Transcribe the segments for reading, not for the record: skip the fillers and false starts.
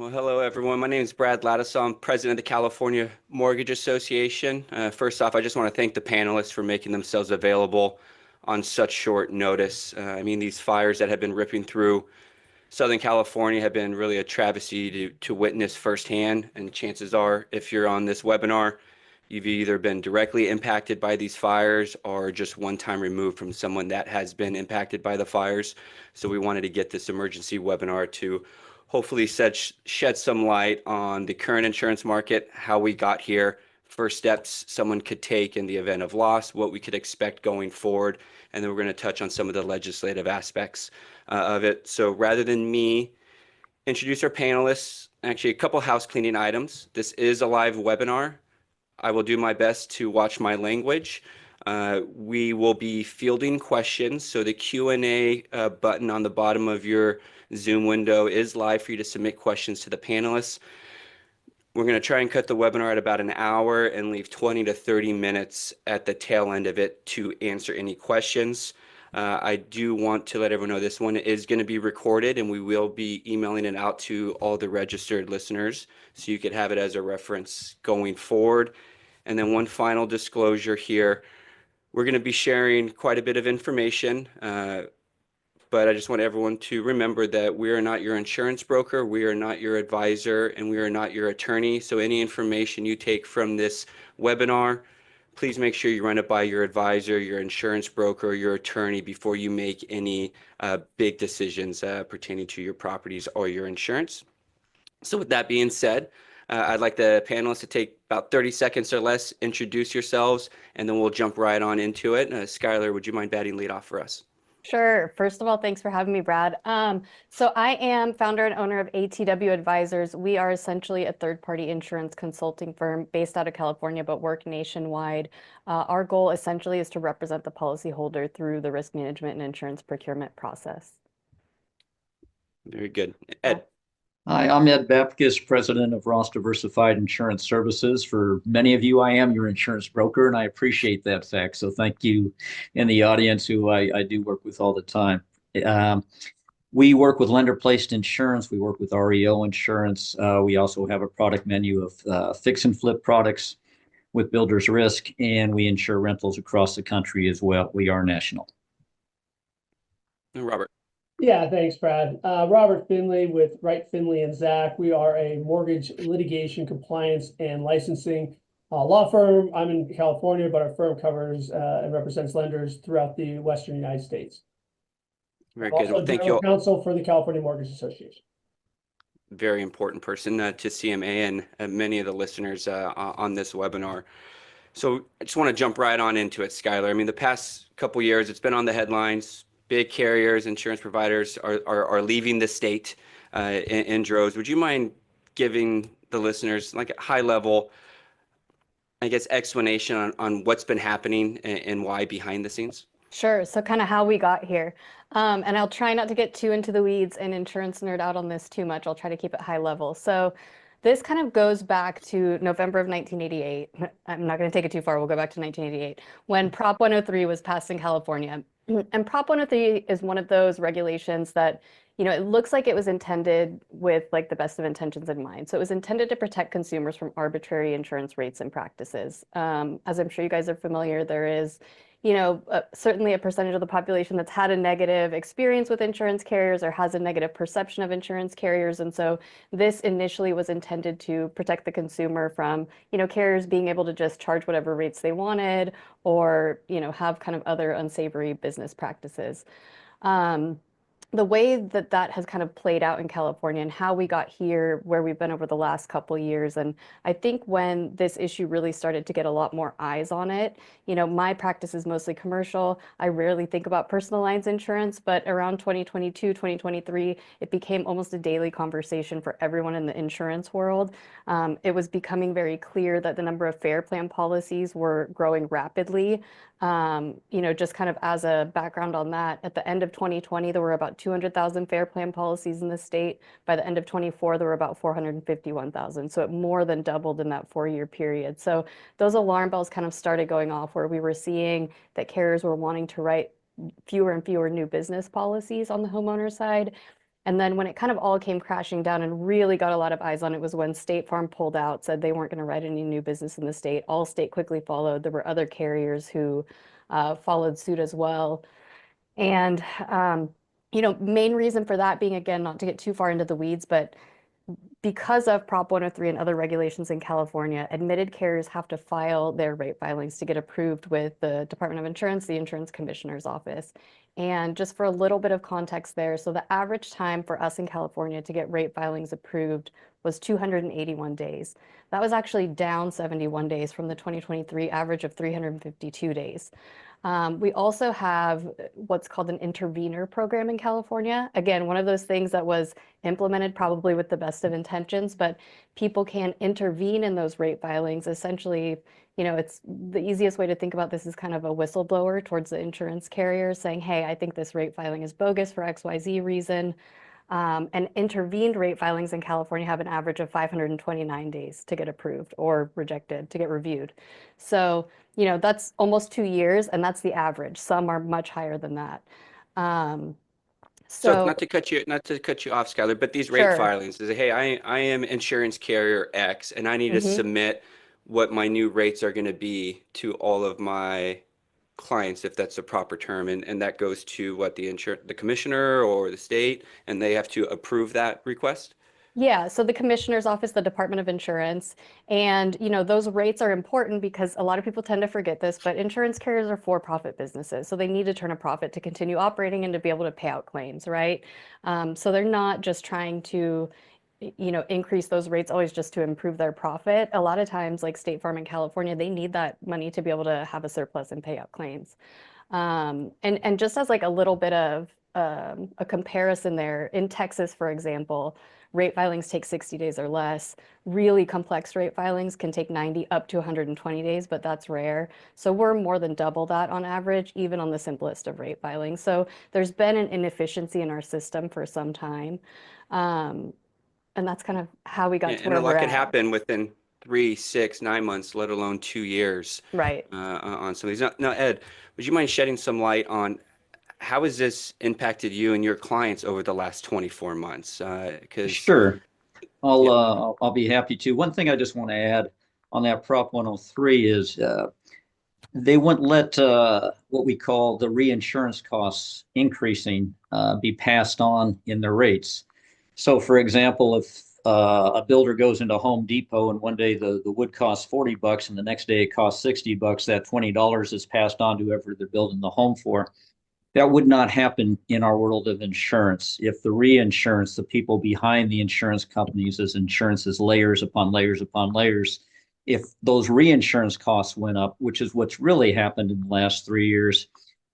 Well, hello, everyone. My name is Brad Laddusaw. I'm president of the California Mortgage Association. First off, I just want to thank the panelists for making themselves available on such short notice. These fires that have been ripping through Southern California have been really a travesty to witness firsthand. And chances are, if you're on this webinar, you've either been directly impacted by these fires or just one time removed from someone that has been impacted by the fires. So we wanted to get this emergency webinar to hopefully shed some light on the current insurance market, how we got here, first steps someone could take in the event of loss, what we could expect going forward, and then we're going to touch on some of the legislative aspects of it. So rather than me introduce our panelists, actually a couple house cleaning items. This is a live webinar. I will do my best to watch my language. We will be fielding questions, so the Q&A button on the bottom of your Zoom window is live for you to submit questions to the panelists. We're going to try and cut the webinar at about an hour and leave 20 to 30 minutes at the tail end of it to answer any questions. I do want to let everyone know this one is going to be recorded, and we will be emailing it out to all the registered listeners so you could have it as a reference going forward. And then one final disclosure here. We're going to be sharing quite a bit of information, but I just want everyone to remember that we are not your insurance broker, we are not your advisor, and we are not your attorney. So any information you take from this webinar, please make sure you run it by your advisor, your insurance broker, or your attorney before you make any big decisions pertaining to your properties or your insurance. So with that being said, I'd like the panelists to take about 30 seconds or less, introduce yourselves, and then we'll jump right on into it. Skylar, would you mind batting lead off for us? Sure. First of all, thanks for having me, Brad. So I am founder and owner of ATW Advisors. We are essentially a third-party insurance consulting firm based out of California, but work nationwide. Our goal essentially is to represent the policyholder through the risk management and insurance procurement process. Very good. Ed. Hi, I'm Ed Babtkis, president of Ross Diversified Insurance Services. For many of you, I am your insurance broker, and I appreciate that fact. So thank you in the audience who I do work with all the time. We work with lender-placed insurance. We work with REO insurance. We also have a product menu of fix and flip products with builder's risk, and we insure rentals across the country as well. We are national. Robert. Yeah, thanks, Brad. Robert Finlay with Wright, Finlay, and Zach. We are a mortgage litigation, compliance, and licensing law firm. I'm in California, but our firm covers and represents lenders throughout the Western United States. Very good. Well, thank you. Counsel for the California Mortgage Association. Very important person to CMA and many of the listeners on this webinar. So I just want to jump right on into it, Skylar. I mean, the past couple years, it's been on the headlines. Big carriers, insurance providers are leaving the state in droves. Would you mind giving the listeners like a high level, I guess, explanation on what's been happening and why behind the scenes? Sure. So kind of how we got here. And I'll try not to get too into the weeds and insurance nerd out on this too much. I'll try to keep it high level. So this kind of goes back to November of 1988. I'm not going to take it too far. We'll go back to 1988 when Prop 103 was passed in California. And Prop 103 is one of those regulations that, it looks like it was intended with like the best of intentions in mind. So it was intended to protect consumers from arbitrary insurance rates and practices. As I'm sure you guys are familiar, there is certainly a percentage of the population that's had a negative experience with insurance carriers or has a negative perception of insurance carriers. And so this initially was intended to protect the consumer from, carriers being able to just charge whatever rates they wanted or, have kind of other unsavory business practices. The way that that has kind of played out in California and how we got here, where we've been over the last couple of years. And I think when this issue really started to get a lot more eyes on it, my practice is mostly commercial. I rarely think about personal lines insurance, but around 2022, 2023, it became almost a daily conversation for everyone in the insurance world. It was becoming very clear that the number of fair plan policies were growing rapidly. Just kind of as a background on that, at the end of 2020, there were about 200,000 fair plan policies in the state. By the end of 24, there were about 451,000. So it more than doubled in that 4-year period. So those alarm bells kind of started going off where we were seeing that carriers were wanting to write fewer and fewer new business policies on the homeowner side. And then when it kind of all came crashing down and really got a lot of eyes on it was when State Farm pulled out, said they weren't going to write any new business in the state. Allstate quickly followed. There were other carriers who followed suit as well. And, main reason for that being, again, not to get too far into the weeds, but because of Prop 103 and other regulations in California, admitted carriers have to file their rate filings to get approved with the Department of Insurance, the Insurance Commissioner's Office. And just for a little bit of context there, so the average time for us in California to get rate filings approved was 281 days. That was actually down 71 days from the 2023 average of 352 days. We also have what's called an intervener program in California. Again, one of those things that was implemented probably with the best of intentions, but people can intervene in those rate filings. Essentially, it's the easiest way to think about this is kind of a whistleblower towards the insurance carrier saying, hey, I think this rate filing is bogus for XYZ reason. And intervened rate filings in California have an average of 529 days to get approved or rejected, to get reviewed. So, that's almost 2 years, and that's the average. Some are much higher than that. So not to cut you off, Skylar, but these rate Sure. filings is, hey, I am insurance carrier X, and I need to Mhm. submit what my new rates are going to be to all of my clients, if that's the proper term, and that goes to what the commissioner or the state, and they have to approve that request. Yeah, so the commissioner's office, the Department of Insurance, and those rates are important because a lot of people tend to forget this, but insurance carriers are for-profit businesses, so they need to turn a profit to continue operating and to be able to pay out claims, right? So they're not just trying to, increase those rates always just to improve their profit. A lot of times, like State Farm in California, they need that money to be able to have a surplus and pay out claims. And just as like a little bit of a comparison there, in Texas, for example, rate filings take 60 days or less. Really complex rate filings can take 90 up to 120 days, but that's rare. So we're more than double that on average, even on the simplest of rate filings. So there's been an inefficiency in our system for some time. And that's kind of how we got to And where a we're lot could at. happen within 3, 6, 9 months, let alone 2 years. Right. On some of these. Now, Ed, would you mind shedding some light on how has this impacted you and your clients over the last 24 months? Because Sure. I'll be happy to. One thing I just want to add on that Prop 103 is they wouldn't let what we call the reinsurance costs increasing be passed on in their rates. So, for example, if a builder goes into Home Depot and one day the wood costs $40 and the next day it costs $60, that $20 is passed on to whoever they're building the home for. That would not happen in our world of insurance. If the reinsurance, the people behind the insurance companies, as insurance is layers upon layers upon layers, if those reinsurance costs went up, which is what's really happened in the last 3 years,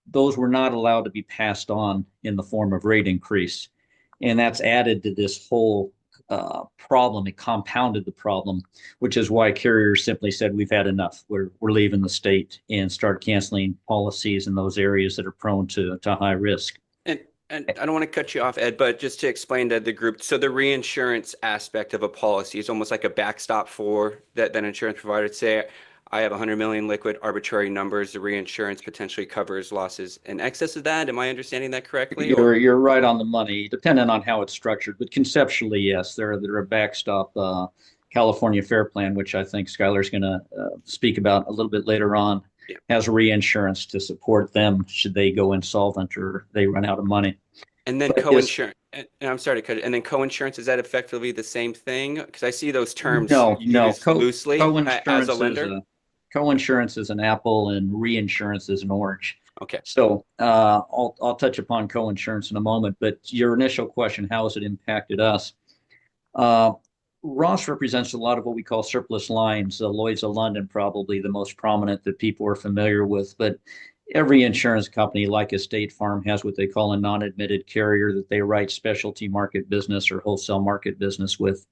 those were not allowed to be passed on in the form of rate increase. And that's added to this whole problem. It compounded the problem, which is why carriers simply said, we've had enough. We're leaving the state and start canceling policies in those areas that are prone to high risk. and I don't want to cut you off, Ed, but just to explain to the group, so the reinsurance aspect of a policy is almost like a backstop for that insurance provider. Say I have 100 million liquid, arbitrary numbers. The reinsurance potentially covers losses in excess of that. Am I understanding that correctly? You're right on the money, depending on how it's structured. But conceptually, yes, they're a backstop. California Fair Plan, which I think Skylar's going to speak about a little bit later on, Yeah. has reinsurance to support them should they go insolvent or they run out of money. And then But co-insurance, and I'm sorry to cut it, and then co-insurance, is that effectively the same thing? Because I see those terms No. used loosely as Co-insurance a lender. Co-insurance is an apple and reinsurance is an orange. Okay. So I'll touch upon co-insurance in a moment, but your initial question, how has it impacted us? Ross represents a lot of what we call surplus lines. Lloyd's of London, probably the most prominent that people are familiar with, but every insurance company, like a State Farm, has what they call a non-admitted carrier that they write specialty market business or wholesale market business with.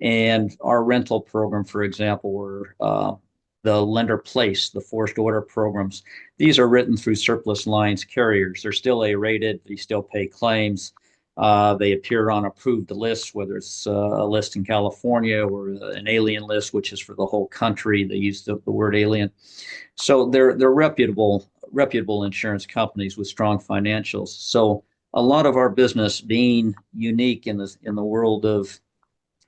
And our rental program, for example, or the lender place, the forced order programs, these are written through surplus lines carriers. They're still A-rated. They still pay claims. They appear on approved lists, whether it's a list in California or an alien list, which is for the whole country. They use the word alien. So they're reputable insurance companies with strong financials. So a lot of our business being unique in the world of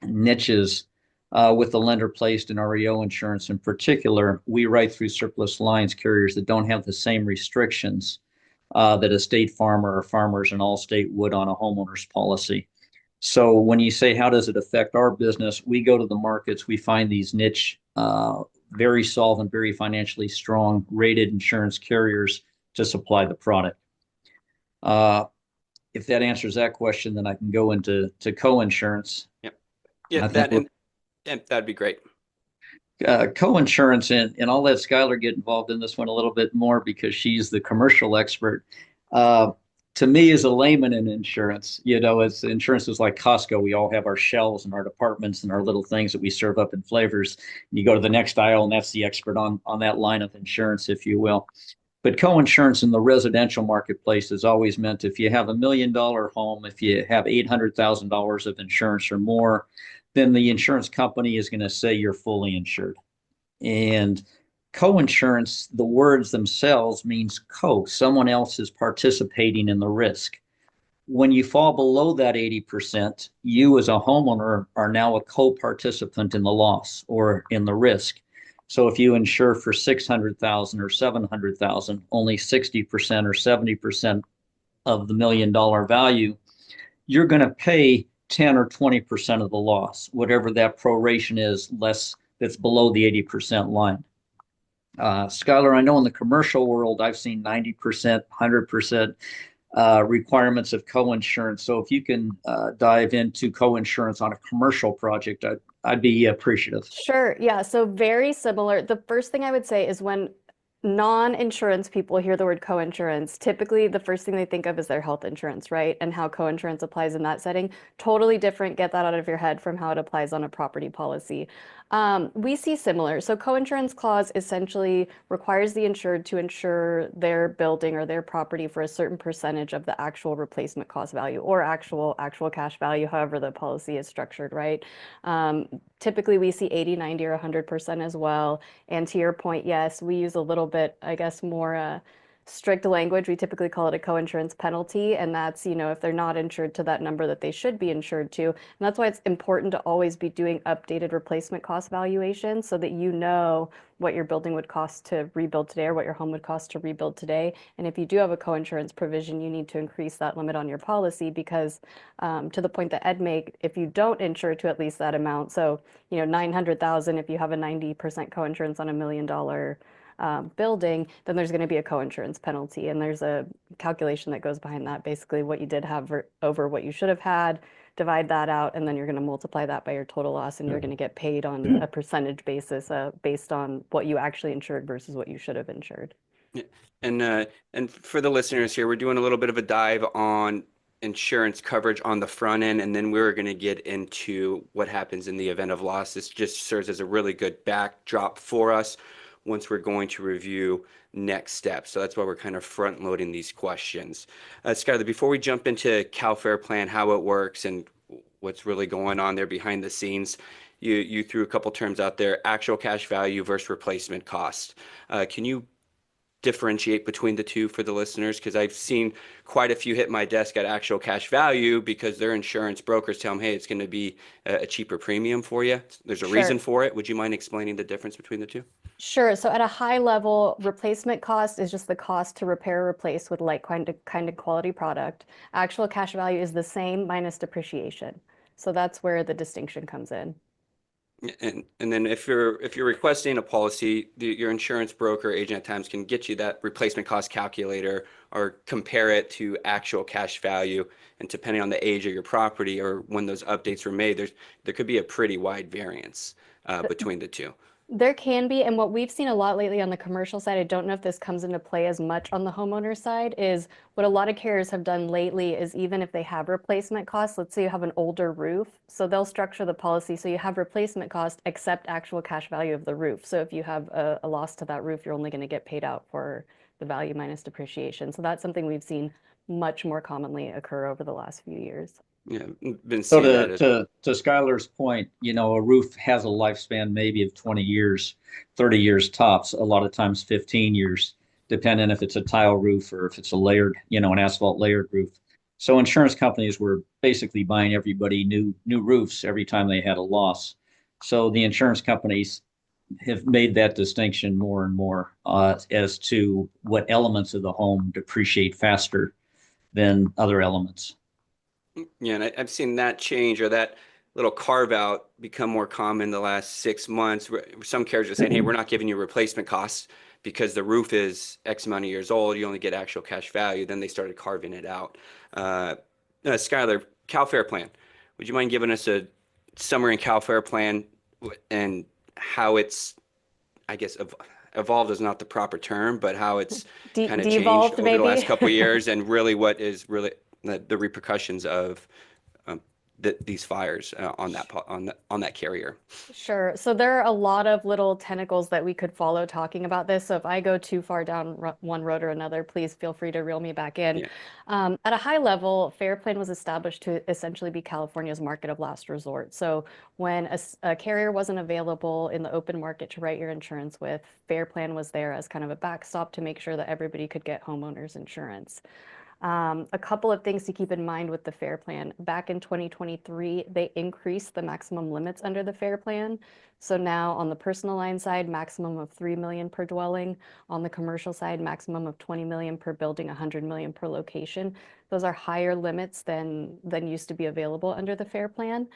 niches, with the lender placed in REO insurance in particular, we write through surplus lines carriers that don't have the same restrictions that a State Farm or Farmers and Allstate would on a homeowner's policy. So when you say, how does it affect our business? We go to the markets, we find these niche, very solvent, very financially strong rated insurance carriers to supply the product. If that answers that question, then I can go into co-insurance. Yep. Yeah, that'd be great. Co-insurance, and I'll let Skylar get involved in this one a little bit more because she's the commercial expert. To me, as a layman in insurance, as insurance is like Costco, we all have our shelves and our departments and our little things that we serve up in flavors. You go to the next aisle, and that's the expert on that line of insurance, if you will. But co-insurance in the residential marketplace is always meant if you have $1 million home, if you have $800,000 of insurance or more, then the insurance company is going to say you're fully insured. And co-insurance, the words themselves means someone else is participating in the risk. When you fall below that 80%, you as a homeowner are now a co-participant in the loss or in the risk. So if you insure for 600,000 or 700,000, only 60% or 70% of the $1 million value, you're going to pay 10 or 20% of the loss, whatever that proration is, less that's below the 80% line. Skylar, I know in the commercial world, I've seen 90%, 100% requirements of co-insurance. So if you can dive into co-insurance on a commercial project, I'd be appreciative. Sure. Yeah. So very similar. The first thing I would say is when non-insurance people hear the word co-insurance, typically the first thing they think of is their health insurance, right? And how co-insurance applies in that setting. Totally different. Get that out of your head from how it applies on a property policy. We see similar. So co-insurance clause essentially requires the insured to insure their building or their property for a certain percentage of the actual replacement cost value or actual cash value, however the policy is structured, right? Typically we see 80, 90, or 100% as well. And to your point, yes, we use a little bit, I guess, more strict language. We typically call it a co-insurance penalty. And that's, if they're not insured to that number that they should be insured to. And that's why it's important to always be doing updated replacement cost valuations so that you know what your building would cost to rebuild today or what your home would cost to rebuild today. And if you do have a co-insurance provision, you need to increase that limit on your policy because to the point that Ed made, if you don't insure to at least that amount, so 900,000, if you have a 90% co-insurance on $1 million building, then there's going to be a co-insurance penalty. And there's a calculation that goes behind that. Basically, what you did have over what you should have had, divide that out, and then you're going to multiply that by your total loss, and you're going to get paid on a percentage basis based on what you actually insured versus what you should have insured. Yeah. And for the listeners here, we're doing a little bit of a dive on insurance coverage on the front end, and then we're going to get into what happens in the event of loss. This just serves as a really good backdrop for us once we're going to review next steps. So that's why we're kind of front loading these questions. Skylar, before we jump into Cal Fair Plan, how it works and what's really going on there behind the scenes, you threw a couple terms out there: actual cash value versus replacement cost. Can you differentiate between the two for the listeners? Because I've seen quite a few hit my desk at actual cash value because their insurance brokers tell them, hey, it's going to be a cheaper premium for you. There's a reason for it. Would you mind explaining the difference between the two? Sure. So at a high level, replacement cost is just the cost to repair or replace with like kind of quality product. Actual cash value is the same minus depreciation. So that's where the distinction comes in. And then if you're requesting a policy, your insurance broker agent at times can get you that replacement cost calculator or compare it to actual cash value. And depending on the age of your property or when those updates were made, there could be a pretty wide variance between the two. There can be, and what we've seen a lot lately on the commercial side, I don't know if this comes into play as much on the homeowner side, is what a lot of carriers have done lately is even if they have replacement costs, let's say you have an older roof, so they'll structure the policy so you have replacement cost except actual cash value of the roof. So if you have a loss to that roof, you're only going to get paid out for the value minus depreciation. So that's something we've seen much more commonly occur over the last few years. Yeah, been So seeing that to Skylar's point, a roof has a lifespan maybe of 20 years, 30 years tops, a lot of times 15 years, depending if it's a tile roof or if it's a layered, an asphalt layered roof. So insurance companies were basically buying everybody new roofs every time they had a loss. So the insurance companies have made that distinction more and more as to what elements of the home depreciate faster than other elements. Yeah, and I've seen that change or that little carve out become more common the last 6 months. Where some carriers are saying, "Hey, we're not giving you replacement costs because the roof is X amount of years old. You only get actual cash value." Then they started carving it out. Uh, Skylar, Cal Fair Plan. Would you mind giving us a summary in Cal Fair Plan and how it's, I guess, evolved is not the proper term, but how it's kind of changed Devolved over the maybe? last couple of years, and really what is really the repercussions of these fires on that carrier. Sure. So there are a lot of little tentacles that we could follow talking about this. So if I go too far down one road or another, please feel free to reel me back in. Yeah. At a high level, Fair Plan was established to essentially be California's market of last resort. So when a carrier wasn't available in the open market to write your insurance with, Fair Plan was there as kind of a backstop to make sure that everybody could get homeowners insurance. A couple of things to keep in mind with the FAIR Plan. Back in 2023, they increased the maximum limits under the FAIR Plan. So now on the personal line side, maximum of 3 million per dwelling. On the commercial side, maximum of 20 million per building, 100 million per location. Those are higher limits than used to be available under the FAIR Plan,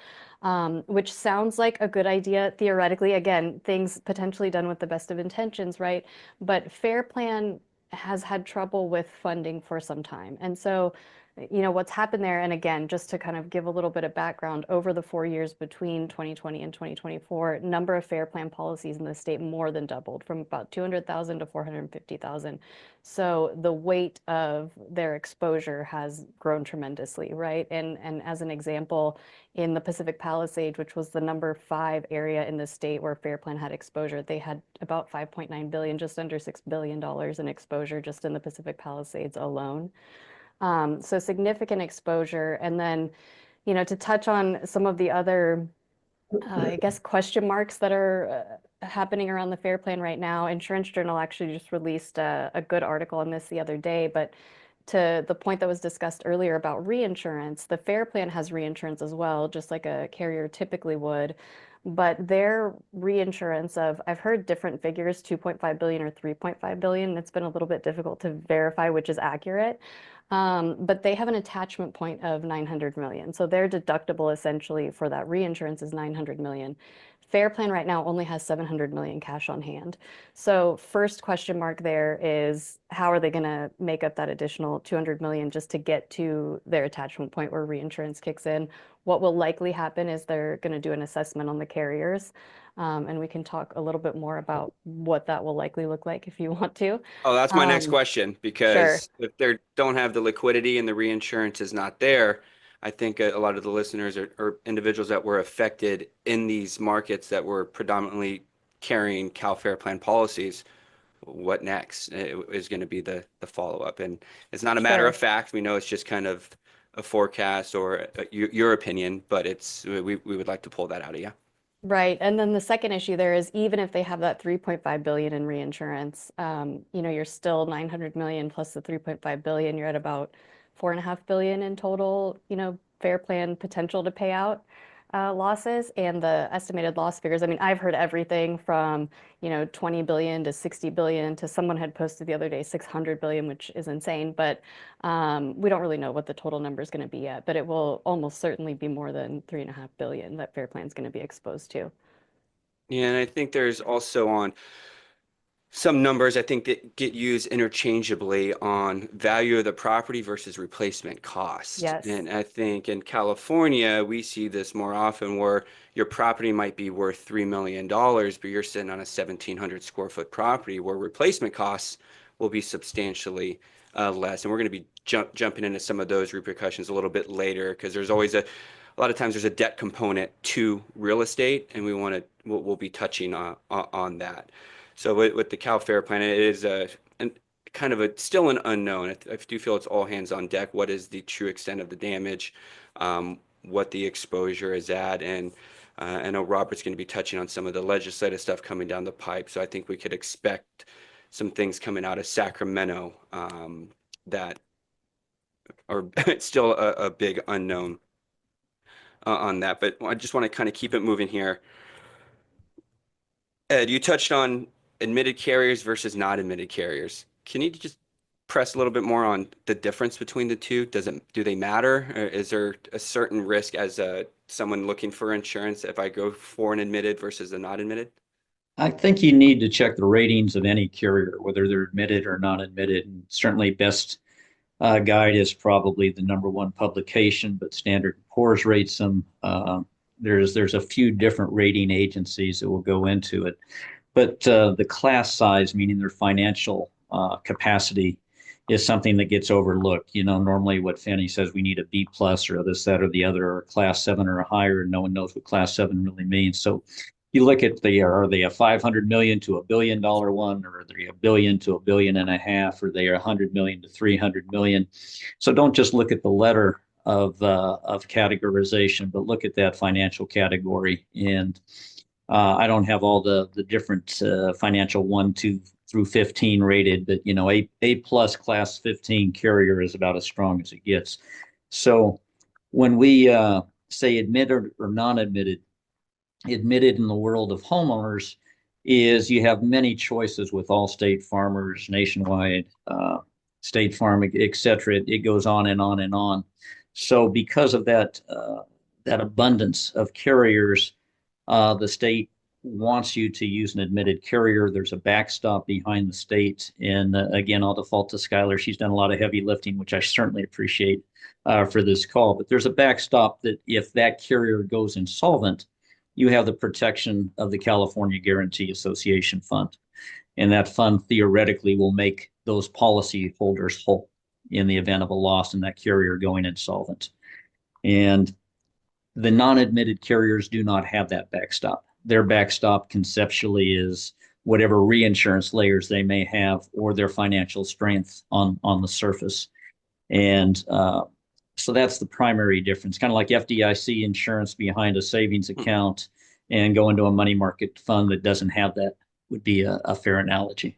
which sounds like a good idea theoretically. Again, things potentially done with the best of intentions, right? But FAIR Plan has had trouble with funding for some time. And so, what's happened there, and again, just to kind of give a little bit of background, over the 4 years between 2020 and 2024, number of FAIR Plan policies in the state more than doubled from about 200,000 to 450,000. So the weight of their exposure has grown tremendously, right? And as an example, in the Pacific Palisades, which was the number 5 area in the state where Fair Plan had exposure, they had about 5.9 billion, just under $6 billion in exposure just in the Pacific Palisades alone. So significant exposure. And then, to touch on some of the other, I guess, question marks that are happening around the Fair Plan right now. Insurance Journal actually just released a good article on this the other day, but to the point that was discussed earlier about reinsurance, the Fair Plan has reinsurance as well, just like a carrier typically would. But their reinsurance of, I've heard different figures, 2.5 billion or 3.5 billion. It's been a little bit difficult to verify which is accurate. But they have an attachment point of 900 million. So their deductible essentially for that reinsurance is 900 million. Fair Plan right now only has 700 million cash on hand. So first question mark there is, how are they going to make up that additional 200 million just to get to their attachment point where reinsurance kicks in? What will likely happen is they're going to do an assessment on the carriers. And we can talk a little bit more about what that will likely look like if you want to. Oh, that's my next question, Sure. because if they don't have the liquidity and the reinsurance is not there, I think a lot of the listeners or individuals that were affected in these markets that were predominantly carrying Cal Fair Plan policies, what next is going to be the follow-up. And it's not a matter of Sure. fact. We know it's just kind of a forecast or your opinion, but we would like to pull that out of you. Right. And then the second issue there is, even if they have that 3.5 billion in reinsurance, you're still 900 million plus the 3.5 billion, you're at about 4.5 billion in total, Fair Plan potential to pay out losses. And the estimated loss figures, I mean, I've heard everything from, 20 billion to 60 billion to someone had posted the other day 600 billion, which is insane. But we don't really know what the total number is going to be yet, but it will almost certainly be more than 3.5 billion that Fair Plan is going to be exposed to. Yeah, and I think there's also on some numbers I think that get used interchangeably on value of the property versus replacement cost. Yes. And I think in California, we see this more often where your property might be worth $3 million, but you're sitting on a 1,700 square foot property where replacement costs will be substantially less. And we're going to be jumping into some of those repercussions a little bit later, because there's always a lot of times there's a debt component to real estate, and we'll be touching on that. So with the Cal Fair Plan, it is kind of still an unknown. I do feel it's all hands on deck. What is the true extent of the damage? What the exposure is at? And I know Robert's going to be touching on some of the legislative stuff coming down the pipe. So I think we could expect some things coming out of Sacramento that or it's still a big unknown on that. But I just want to kind of keep it moving here. Ed, you touched on admitted carriers versus not admitted carriers. Can you just press a little bit more on the difference between the two? Do they matter? Or is there a certain risk as someone looking for insurance if I go for an admitted versus a not admitted? I think you need to check the ratings of any carrier, whether they're admitted or not admitted. And certainly, Best Guide is probably the #1 publication, but Standard & Poor's rates them. There's a few different rating agencies that will go into it, but the class size, meaning their financial capacity, is something that gets overlooked. You know, normally what Fannie says, we need a B plus or this, that, or the other, or class 7 or higher, and no one knows what class 7 really means. So you look at are they a 500 million to $1 billion one, or are they $1 billion to $1.5 billion, or they are 100 million to 300 million? So don't just look at the letter of categorization, but look at that financial category. And I don't have all the different financial 1, 2 through 15 rated, but you know, A plus class 15 carrier is about as strong as it gets. So when we say admitted or non-admitted, admitted in the world of homeowners is you have many choices with Allstate, Farmers, Nationwide, State Farm, et cetera. It goes on and on and on. So because of that abundance of carriers, the state wants you to use an admitted carrier. There's a backstop behind the state. And again, I'll default to Skylar. She's done a lot of heavy lifting, which I certainly appreciate for this call. But there's a backstop that if that carrier goes insolvent, you have the protection of the California Guarantee Association Fund. And that fund theoretically will make those policy holders whole in the event of a loss and that carrier going insolvent. And the non-admitted carriers do not have that backstop. Their backstop conceptually is whatever reinsurance layers they may have or their financial strength on the surface. And so that's the primary difference, kind of like FDIC insurance behind a savings account and go into a money market fund that doesn't have that would be a fair analogy.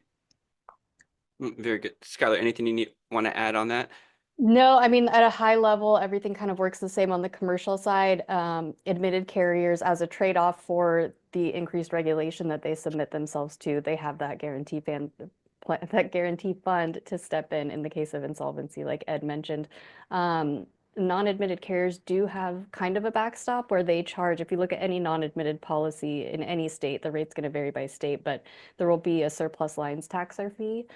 Very good. Skylar, anything you want to add on that? No, I mean, at a high level, everything kind of works the same on the commercial side. Admitted carriers, as a trade-off for the increased regulation that they submit themselves to, they have that guarantee fund to step in the case of insolvency, like Ed mentioned. Non-admitted carriers do have kind of a backstop where they charge, if you look at any non-admitted policy in any state, the rate's going to vary by state, but there will be a surplus lines tax or fee,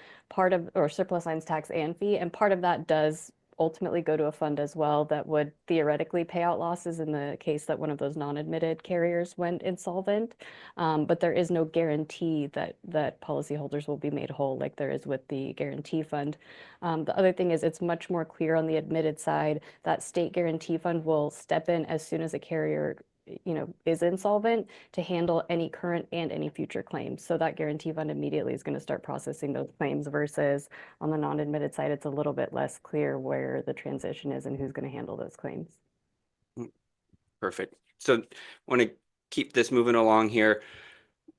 or surplus lines tax and fee, and part of that does ultimately go to a fund as well that would theoretically pay out losses in the case that one of those non-admitted carriers went insolvent. But there is no guarantee that policyholders will be made whole like there is with the guarantee fund. The other thing is it's much more clear on the admitted side that state guarantee fund will step in as soon as a carrier is insolvent to handle any current and any future claims. So that guarantee fund immediately is going to start processing those claims versus on the non-admitted side, it's a little bit less clear where the transition is and who's going to handle those claims. Perfect. So I want to keep this moving along here.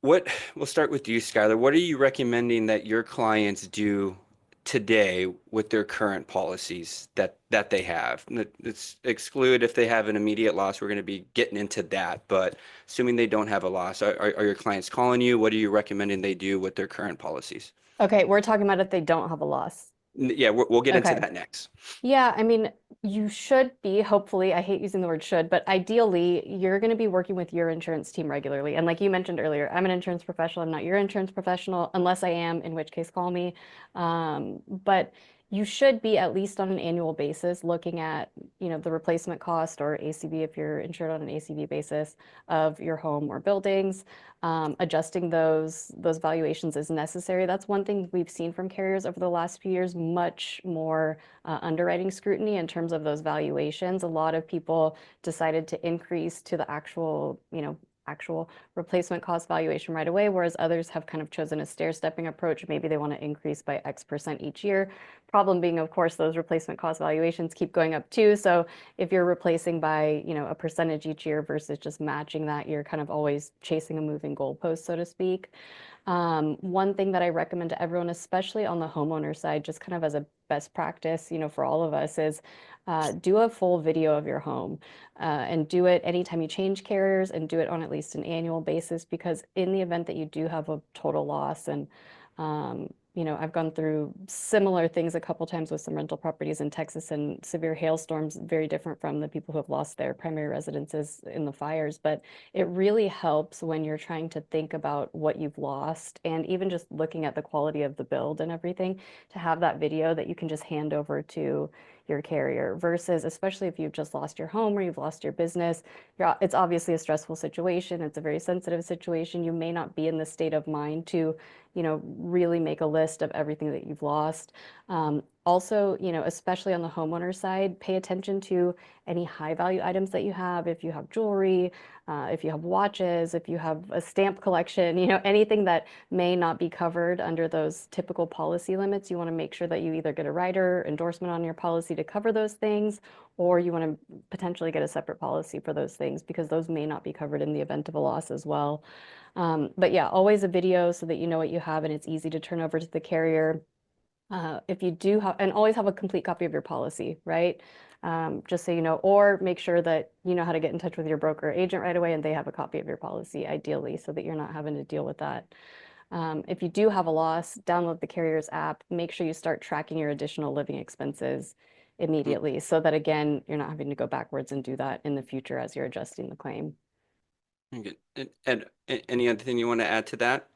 We'll start with you, Skylar. What are you recommending that your clients do today with their current policies that they have? It's exclude if they have an immediate loss. We're going to be getting into that, but assuming they don't have a loss, are your clients calling you? What are you recommending they do with their current policies? Okay, we're talking about if they don't have a loss. Yeah, we'll get into Okay. that next. Yeah, I mean, you should be, hopefully, I hate using the word should, but ideally, you're going to be working with your insurance team regularly. And like you mentioned earlier, I'm an insurance professional. I'm not your insurance professional, unless I am, in which case call me. But you should be at least on an annual basis looking at, the replacement cost or ACV if you're insured on an ACV basis of your home or buildings. Adjusting those valuations is necessary. That's one thing we've seen from carriers over the last few years, much more underwriting scrutiny in terms of those valuations. A lot of people decided to increase to the actual replacement cost valuation right away, whereas others have kind of chosen a stair-stepping approach. Maybe they want to increase by X% each year. Problem being, of course, those replacement cost valuations keep going up too. So if you're replacing by, a percentage each year versus just matching that, you're kind of always chasing a moving goalpost, so to speak. One thing that I recommend to everyone, especially on the homeowner side, just kind of as a best practice, for all of us is do a full video of your home and do it anytime you change carriers, and do it on at least an annual basis, because in the event that you do have a total loss, and I've gone through similar things a couple times with some rental properties in Texas, and severe hailstorms, very different from the people who have lost their primary residences in the fires. But it really helps when you're trying to think about what you've lost, and even just looking at the quality of the build and everything, to have that video that you can just hand over to your carrier, versus, especially if you've just lost your home or you've lost your business, it's obviously a stressful situation. It's a very sensitive situation. You may not be in the state of mind to really make a list of everything that you've lost. Also, especially on the homeowner side, pay attention to any high value items that you have. If you have jewelry, if you have watches, if you have a stamp collection, anything that may not be covered under those typical policy limits, you want to make sure that you either get a rider endorsement on your policy to cover those things, or you want to potentially get a separate policy for those things, because those may not be covered in the event of a loss as well. But yeah, always a video so that you know what you have and it's easy to turn over to the carrier. If you do have, and always have a complete copy of your policy, right? Just so you know, or make sure that you know how to get in touch with your broker or agent right away, and they have a copy of your policy, ideally, so that you're not having to deal with that. If you do have a loss, download the carrier's app. Make sure you start tracking your additional living expenses immediately, so that, again, you're not having to go backwards and do that in the future as you're adjusting the claim. Good. And any other thing you want to add to that?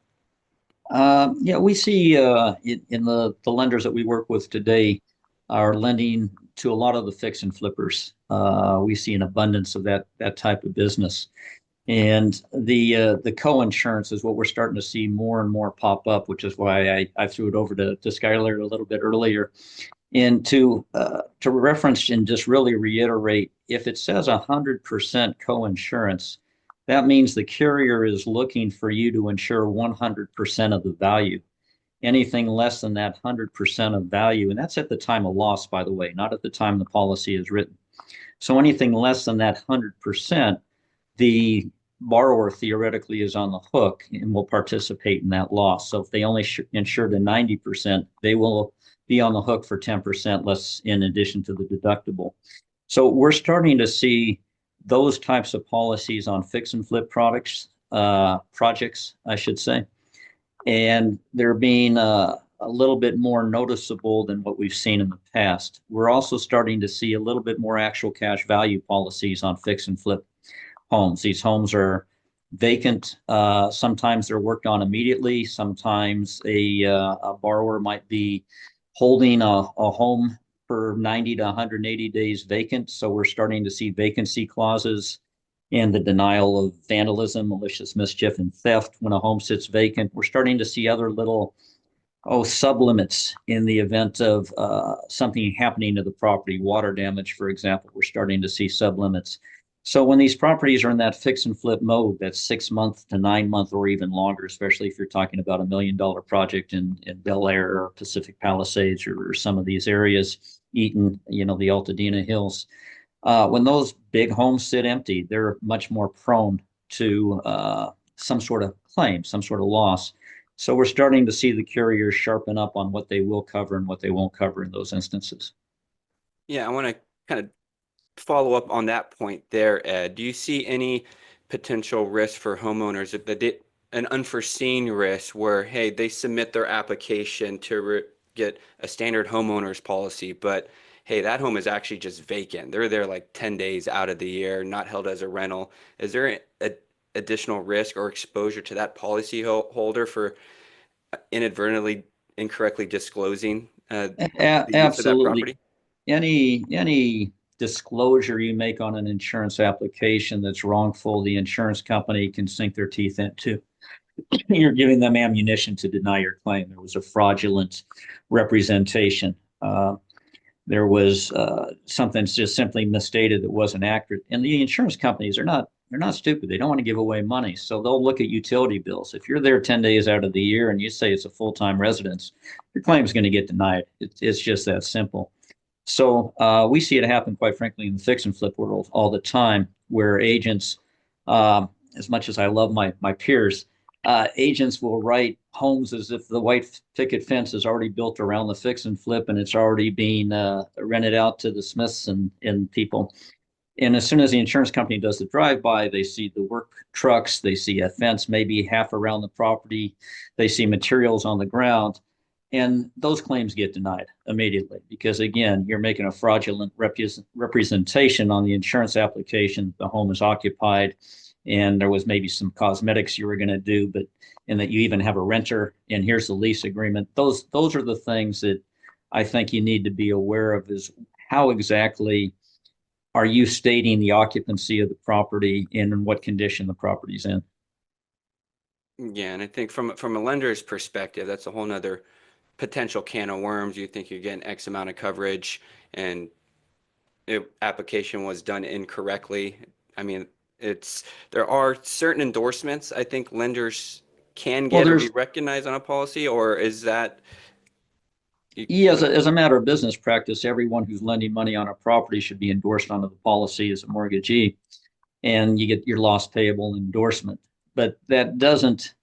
Yeah, we see in the lenders that we work with today are lending to a lot of the fix and flippers. We see an abundance of that type of business, and the co-insurance is what we're starting to see more and more pop up, which is why I threw it over to Skylar a little bit earlier. And to reference and just really reiterate, if it says 100% co-insurance, that means the carrier is looking for you to insure 100% of the value. Anything less than that 100% of value, and that's at the time of loss, by the way, not at the time the policy is written. So anything less than that 100%, the borrower theoretically is on the hook and will participate in that loss. So if they only insure to 90%, they will be on the hook for 10% less in addition to the deductible. So we're starting to see those types of policies on fix and flip projects, I should say, and they're being a little bit more noticeable than what we've seen in the past. We're also starting to see a little bit more actual cash value policies on fix and flip homes. These homes are vacant. Sometimes they're worked on immediately. Sometimes a borrower might be holding a home for 90 to 180 days vacant. So we're starting to see vacancy clauses and the denial of vandalism, malicious mischief, and theft when a home sits vacant. We're starting to see other little sublimits in the event of something happening to the property, water damage, for example. We're starting to see sublimits. So when these properties are in that fix and flip mode, that's 6 months to 9 months or even longer, especially if you're talking about $1 million project in Bel Air or Pacific Palisades or some of these areas, Eaton, the Altadena Hills. When those big homes sit empty, they're much more prone to some sort of claim, some sort of loss. So we're starting to see the carriers sharpen up on what they will cover and what they won't cover in those instances. Yeah, I want to kind of follow up on that point there, Ed. Do you see any potential risk for homeowners that an unforeseen risk where, hey, they submit their application to get a standard homeowner's policy, but hey, that home is actually just vacant. They're there like 10 days out of the year, not held as a rental. Is there additional risk or exposure to that policy holder for inadvertently incorrectly disclosing the use of that Absolutely. property? Any disclosure you make on an insurance application that's wrongful, the insurance company can sink their teeth into. You're giving them ammunition to deny your claim. There was a fraudulent representation. There was something just simply misstated that wasn't accurate. And the insurance companies they're not stupid. They don't want to give away money. So they'll look at utility bills. If you're there 10 days out of the year and you say it's a full-time residence, your claim is going to get denied. It's just that simple. So we see it happen, quite frankly, in the fix and flip world all the time, where agents, as much as I love my peers, agents will write homes as if the white picket fence is already built around the fix and flip and it's already being rented out to the Smiths and people. And as soon as the insurance company does the drive-by, they see the work trucks, they see a fence maybe half around the property, they see materials on the ground, and those claims get denied immediately because, again, you're making a fraudulent representation on the insurance application. The home is occupied, and there was maybe some cosmetics you were going to do, but and that you even have a renter, and here's the lease agreement. Those are the things that I think you need to be aware of is how exactly are you stating the occupancy of the property and in what condition the property's in? Yeah, and I think from a lender's perspective, that's a whole nother potential can of worms. You think you're getting X amount of coverage, and application was done incorrectly. I mean, there are certain endorsements I think lenders can Well, get or be there's recognized on a policy, or is that Yeah, as a matter of business practice, everyone who's lending money on a property should be endorsed onto the policy as a mortgagee, and you get your loss payable endorsement. But that doesn't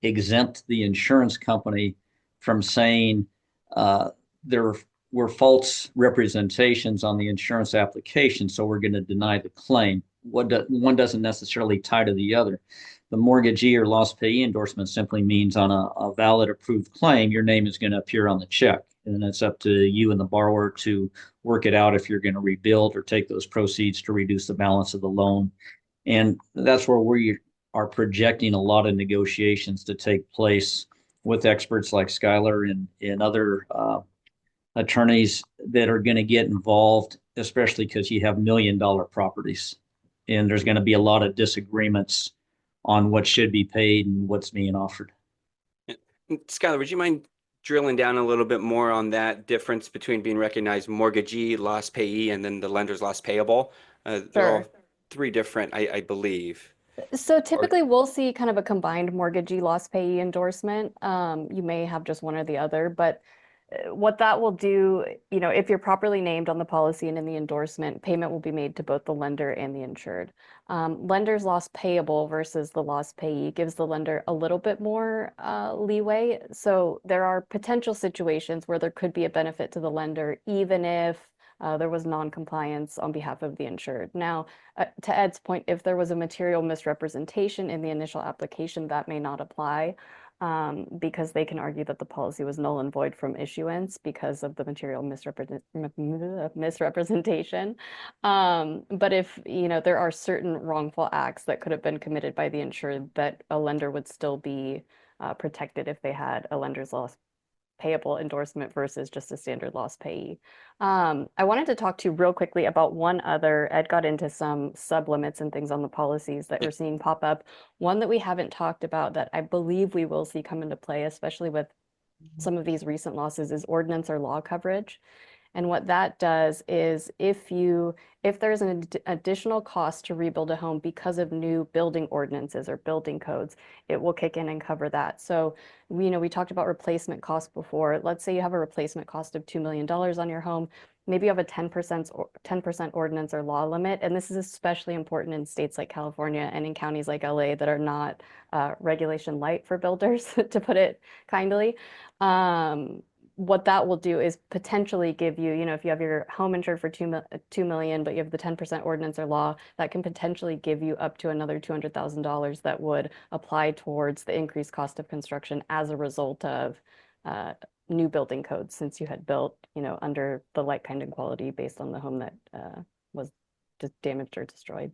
exempt the insurance company from saying there were false representations on the insurance application, so we're going to deny the claim. One doesn't necessarily tie to the other. The mortgagee or loss payee endorsement simply means on a valid approved claim, your name is going to appear on the check. And then it's up to you and the borrower to work it out if you're going to rebuild or take those proceeds to reduce the balance of the loan. And that's where we are projecting a lot of negotiations to take place with experts like Skylar and other attorneys that are going to get involved, especially because you have $1 million properties. And there's going to be a lot of disagreements on what should be paid and what's being offered. Skylar, would you mind drilling down a little bit more on that difference between being recognized mortgagee, loss payee, and then the lender's loss payable? They're all Sure. three different, I believe. So Or typically we'll see kind of a combined mortgagee loss payee endorsement. You may have just one or the other, but what that will do, if you're properly named on the policy and in the endorsement, payment will be made to both the lender and the insured. Lender's loss payable versus the loss payee gives the lender a little bit more leeway. So there are potential situations where there could be a benefit to the lender, even if there was non-compliance on behalf of the insured. Now, to Ed's point, if there was a material misrepresentation in the initial application, that may not apply. Because they can argue that the policy was null and void from issuance because of the material misrepresentation. But if, there are certain wrongful acts that could have been committed by the insured, that a lender would still be protected if they had a lender's loss payable endorsement versus just a standard loss payee. I wanted to talk to you real quickly about one other. Ed got into some sublimits and things on the policies that we're seeing pop up. One that we haven't talked about that I believe we will see come into play, especially with some of these recent losses, is ordinance or law coverage. And what that does is if there's an additional cost to rebuild a home because of new building ordinances or building codes, it will kick in and cover that. So, we talked about replacement cost before. Let's say you have a replacement cost of $2 million on your home. Maybe you have a 10% ordinance or law limit. And this is especially important in states like California and in counties like LA that are not regulation light for builders, to put it kindly. What that will do is potentially give you, if you have your home insured for $2 million, but you have the 10% ordinance or law, that can potentially give you up to another $200,000 that would apply towards the increased cost of construction as a result of new building codes, since you had built, under the like, kind, and quality based on the home that was damaged or destroyed.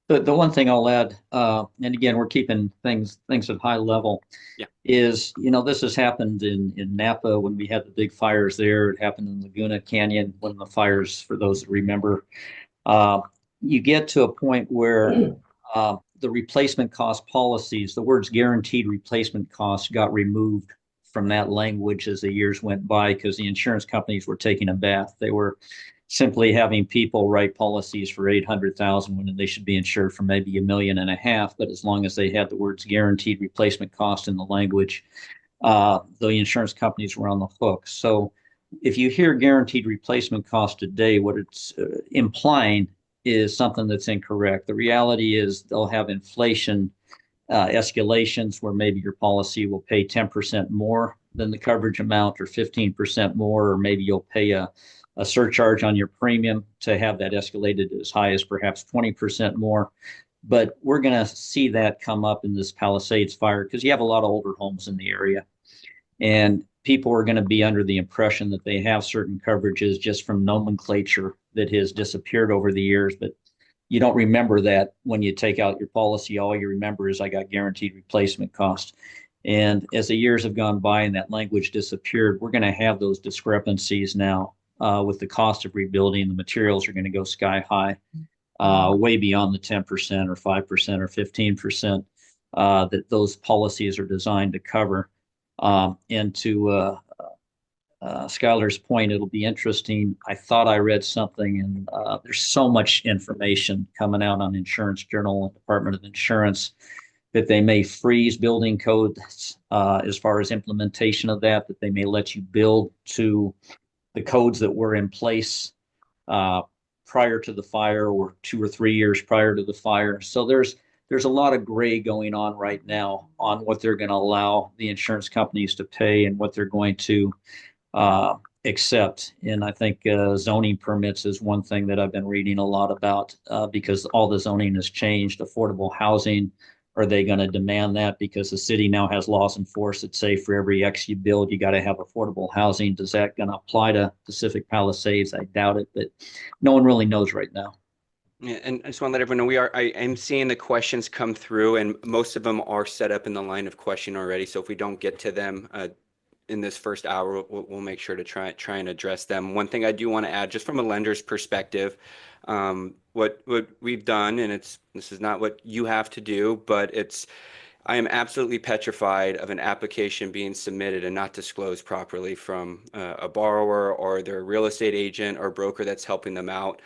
The one thing I'll add, and again, we're keeping things at high level, Yeah. is, this has happened in Napa when we had the big fires there. It happened in Laguna Canyon when the fires, for those that remember. You get to a point where the replacement cost policies, the words guaranteed replacement costs got removed from that language as the years went by because the insurance companies were taking a bath. They were simply having people write policies for $800,000 when they should be insured for maybe $1.5 million. But as long as they had the words guaranteed replacement cost in the language, the insurance companies were on the hook. So if you hear guaranteed replacement cost today, what it's implying is something that's incorrect. The reality is they'll have inflation escalations where maybe your policy will pay 10% more than the coverage amount or 15% more, or maybe you'll pay a surcharge on your premium to have that escalated as high as perhaps 20% more. But we're going to see that come up in this Palisades fire because you have a lot of older homes in the area. And people are going to be under the impression that they have certain coverages just from nomenclature that has disappeared over the years. But you don't remember that when you take out your policy. All you remember is I got guaranteed replacement cost. And as the years have gone by and that language disappeared, we're going to have those discrepancies now with the cost of rebuilding. The materials are going to go sky high, way beyond the 10% or 5% or 15% that those policies are designed to cover. And to Skylar's point, it'll be interesting. I thought I read something, and there's so much information coming out on Insurance Journal and Department of Insurance that they may freeze building codes as far as implementation of that they may let you build to the codes that were in place prior to the fire or 2 or 3 years prior to the fire. So there's a lot of gray going on right now on what they're going to allow the insurance companies to pay and what they're going to accept. And I think zoning permits is one thing that I've been reading a lot about because all the zoning has changed. Affordable housing, are they going to demand that because the city now has laws in force that say for every X you build, you got to have affordable housing? Does that going to apply to Pacific Palisades? I doubt it, but no one really knows right now. Yeah, and I just want to let everyone know I am seeing the questions come through, and most of them are set up in the line of question already. So if we don't get to them in this first hour, we'll make sure to try and address them. One thing I do want to add, just from a lender's perspective, what we've done, and this is not what you have to do, but I am absolutely petrified of an application being submitted and not disclosed properly from a borrower or their real estate agent or broker that's helping them out.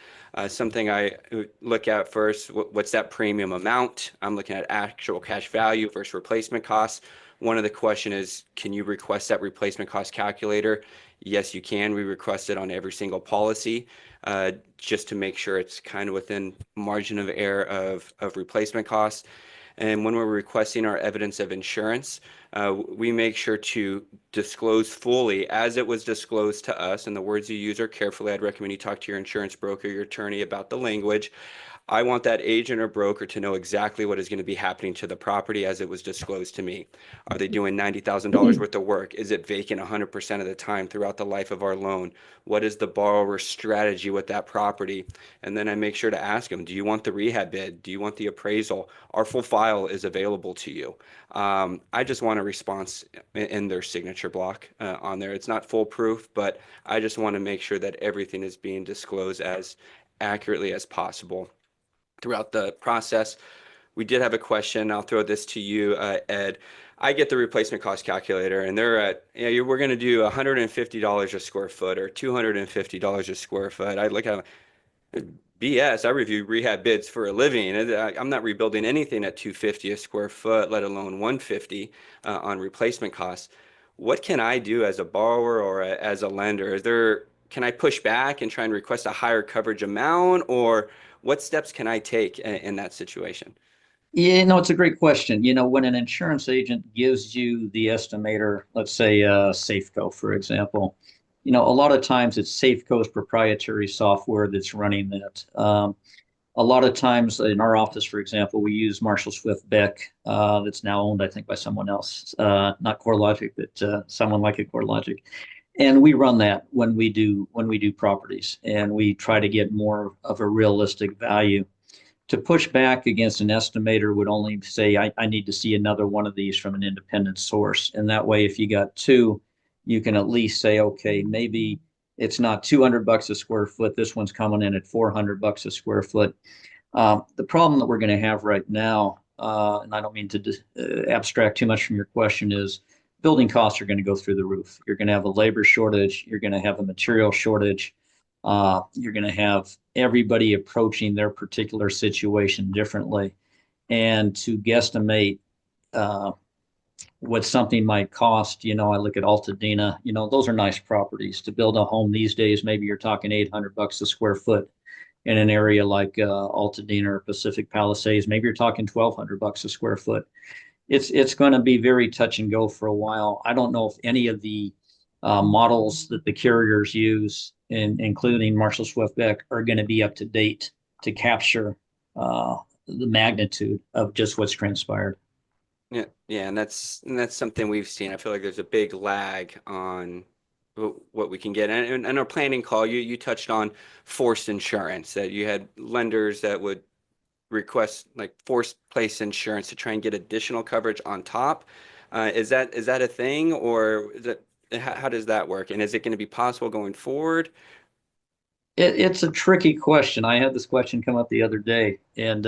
Something I look at first, what's that premium amount? I'm looking at actual cash value versus replacement costs. One of the question is, can you request that replacement cost calculator? Yes, you can. We request it on every single policy just to make sure it's kind of within margin of error of replacement costs. And when we're requesting our evidence of insurance, we make sure to disclose fully as it was disclosed to us. And the words you use are carefully. I'd recommend you talk to your insurance broker, your attorney about the language. I want that agent or broker to know exactly what is going to be happening to the property as it was disclosed to me. Are they doing $90,000 worth of work? Is it vacant 100% of the time throughout the life of our loan? What is the borrower's strategy with that property? And then I make sure to ask them, do you want the rehab bid? Do you want the appraisal? Our full file is available to you. I just want a response in their signature block on there. It's not foolproof, but I just want to make sure that everything is being disclosed as accurately as possible throughout the process. We did have a question. I'll throw this to you, Ed. I get the replacement cost calculator, and they're at, we're going to do $150 a square foot or $250 a square foot. I look at BS. I review rehab bids for a living. I'm not rebuilding anything at $250 a square foot, let alone $150 on replacement costs. What can I do as a borrower or as a lender? Can I push back and try and request a higher coverage amount, or what steps can I take in that situation? Yeah, no, it's a great question. When an insurance agent gives you the estimator, let's say Safeco, for example, a lot of times it's Safeco's proprietary software that's running that. A lot of times in our office, for example, we use Marshall Swift Beck, that's now owned, I think, by someone else, not CoreLogic, but someone like a CoreLogic. And we run that when we do properties, and we try to get more of a realistic value. To push back against an estimator would only say, I need to see another one of these from an independent source. And that way, if you got two, you can at least say, okay, maybe it's not $200 a square foot. This one's coming in at $400 a square foot. The problem that we're going to have right now, and I don't mean to abstract too much from your question, is building costs are going to go through the roof. You're going to have a labor shortage. You're going to have a material shortage. You're going to have everybody approaching their particular situation differently. And to guesstimate what something might cost, I look at Altadena, those are nice properties. To build a home these days, maybe you're talking $800 a square foot. in an area like Altadena or Pacific Palisades, maybe you're talking $1,200 a square foot. It's going to be very touch and go for a while. I don't know if any of the models that the carriers use, including Marshall Swift Beck, are going to be up to date to capture the magnitude of just what's transpired. Yeah, and that's something we've seen. I feel like there's a big lag on what we can get. And our planning call, you touched on forced insurance, that you had lenders that would request like forced place insurance to try and get additional coverage on top. Is that a thing, or is it, how does that work? And is it going to be possible going forward? It's a tricky question. I had this question come up the other day, and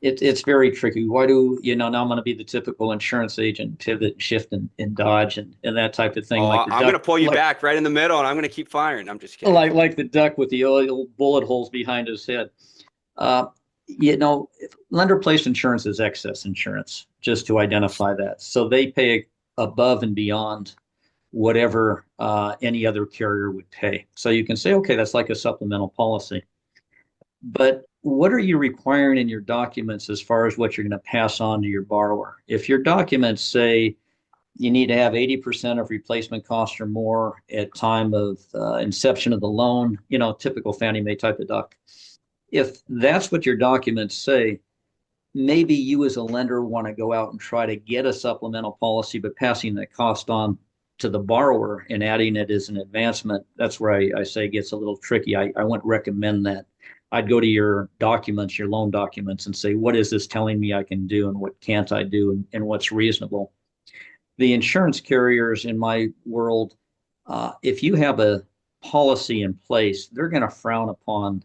it's very tricky. Why do, now I'm going to be the typical insurance agent, pivot, shift, and dodge, and that type of thing. Oh, Like the I'm going to duck, pull you back right in the middle, and I'm going to keep firing. I'm just kidding. like the duck with the oil bullet holes behind his head. Uh, Lender placed insurance is excess insurance, just to identify that. So they pay above and beyond whatever any other carrier would pay. So you can say, okay, that's like a supplemental policy. But what are you requiring in your documents as far as what you're going to pass on to your borrower? If your documents say you need to have 80% of replacement cost or more at time of inception of the loan, typical Fannie Mae type of doc. If that's what your documents say, maybe you as a lender want to go out and try to get a supplemental policy, but passing that cost on to the borrower and adding it as an advancement, that's where I say it gets a little tricky. I wouldn't recommend that. I'd go to your documents, your loan documents, and say, what is this telling me I can do and what can't I do, and what's reasonable? The insurance carriers in my world, if you have a policy in place, they're going to frown upon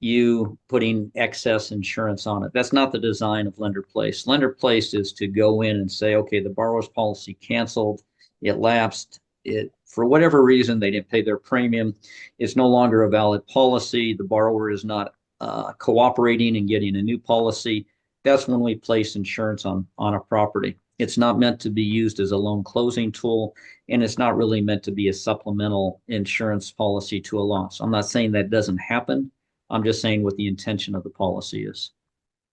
you putting excess insurance on it. That's not the design of lender placed. Lender placed is to go in and say, okay, the borrower's policy canceled, it lapsed, it for whatever reason they didn't pay their premium, it's no longer a valid policy, the borrower is not cooperating and getting a new policy. That's when we place insurance on a property. It's not meant to be used as a loan closing tool, and it's not really meant to be a supplemental insurance policy to a loss. I'm not saying that doesn't happen. I'm just saying what the intention of the policy is.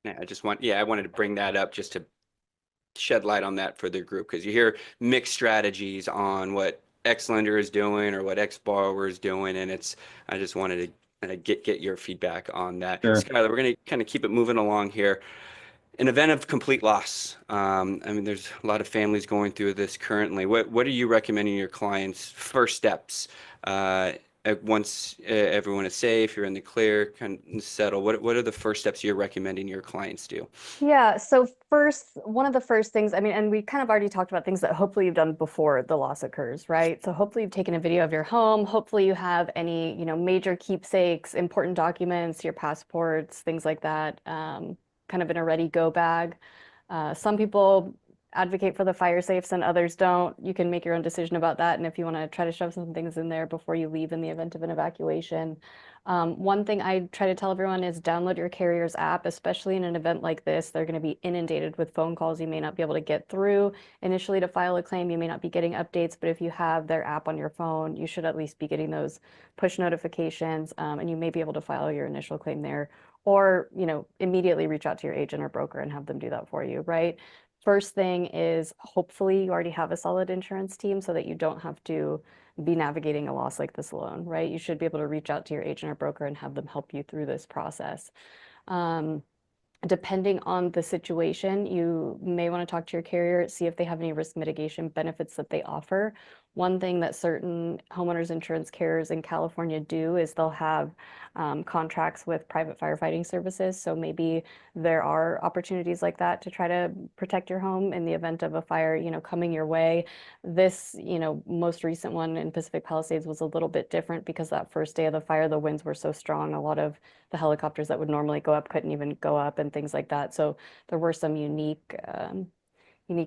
Yeah, I wanted to bring that up just to shed light on that for the group, because you hear mixed strategies on what X lender is doing or what X borrower is doing, and I just wanted to get your feedback on that. Sure. Skylar, we're going to kind of keep it moving along here. An event of complete loss. There's a lot of families going through this currently. What are you recommending your clients' first steps once everyone is safe, you're in the clear, kind of settle? What are the first steps you're recommending your clients do? Yeah, so one of the first things, and we kind of already talked about things that hopefully you've done before the loss occurs, right? So hopefully you've taken a video of your home. Hopefully you have any, major keepsakes, important documents, your passports, things like that, kind of in a ready-go bag. Some people advocate for the fire safes and others don't. You can make your own decision about that. And if you want to try to shove some things in there before you leave in the event of an evacuation. One thing I try to tell everyone is download your carrier's app, especially in an event like this. They're going to be inundated with phone calls. You may not be able to get through initially to file a claim. You may not be getting updates, but if you have their app on your phone, you should at least be getting those push notifications, and you may be able to file your initial claim there, or, immediately reach out to your agent or broker and have them do that for you, right? First thing is hopefully you already have a solid insurance team so that you don't have to be navigating a loss like this alone, right? You should be able to reach out to your agent or broker and have them help you through this process. Depending on the situation, you may want to talk to your carrier, see if they have any risk mitigation benefits that they offer. One thing that certain homeowners insurance carriers in California do is they'll have contracts with private firefighting services. So maybe there are opportunities like that to try to protect your home in the event of a fire, coming your way. This, most recent one in Pacific Palisades was a little bit different because that first day of the fire, the winds were so strong. A lot of the helicopters that would normally go up couldn't even go up and things like that. So there were some unique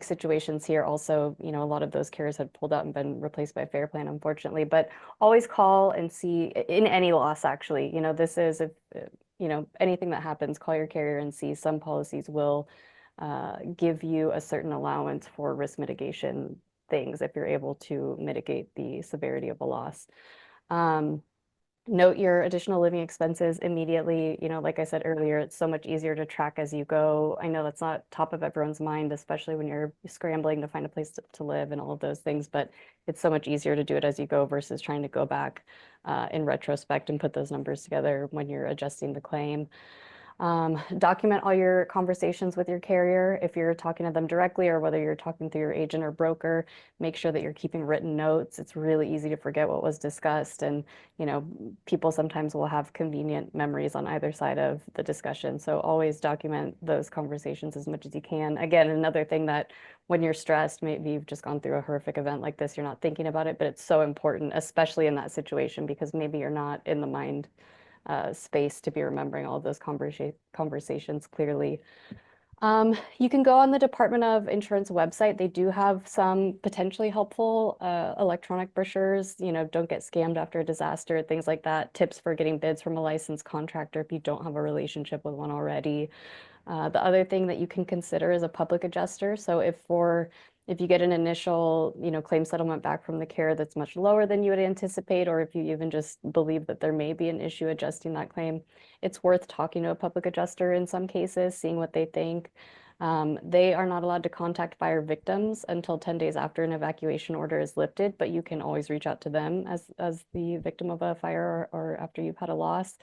situations here. Also, a lot of those carriers had pulled out and been replaced by Fair Plan, unfortunately. But always call and see in any loss, actually. This is, if anything that happens, call your carrier and see. Some policies will give you a certain allowance for risk mitigation things if you're able to mitigate the severity of a loss. Note your additional living expenses immediately. You know, like I said earlier, it's so much easier to track as you go. I know that's not top of everyone's mind, especially when you're scrambling to find a place to live and all of those things, but it's so much easier to do it as you go versus trying to go back in retrospect and put those numbers together when you're adjusting the claim. Document all your conversations with your carrier. If you're talking to them directly or whether you're talking through your agent or broker, make sure that you're keeping written notes. It's really easy to forget what was discussed. And, you know, people sometimes will have convenient memories on either side of the discussion. So always document those conversations as much as you can. Again, another thing that when you're stressed, maybe you've just gone through a horrific event like this, you're not thinking about it, but it's so important, especially in that situation, because maybe you're not in the mind space to be remembering all of those conversations clearly. You can go on the Department of Insurance website. They do have some potentially helpful electronic brochures. You know, don't get scammed after a disaster, things like that. Tips for getting bids from a licensed contractor if you don't have a relationship with one already. The other thing that you can consider is a public adjuster. So if you get an initial, you know, claim settlement back from the carrier that's much lower than you would anticipate, or if you even just believe that there may be an issue adjusting that claim, it's worth talking to a public adjuster in some cases, seeing what they think. They are not allowed to contact fire victims until 10 days after an evacuation order is lifted, but you can always reach out to them as the victim of a fire or after you've had a loss.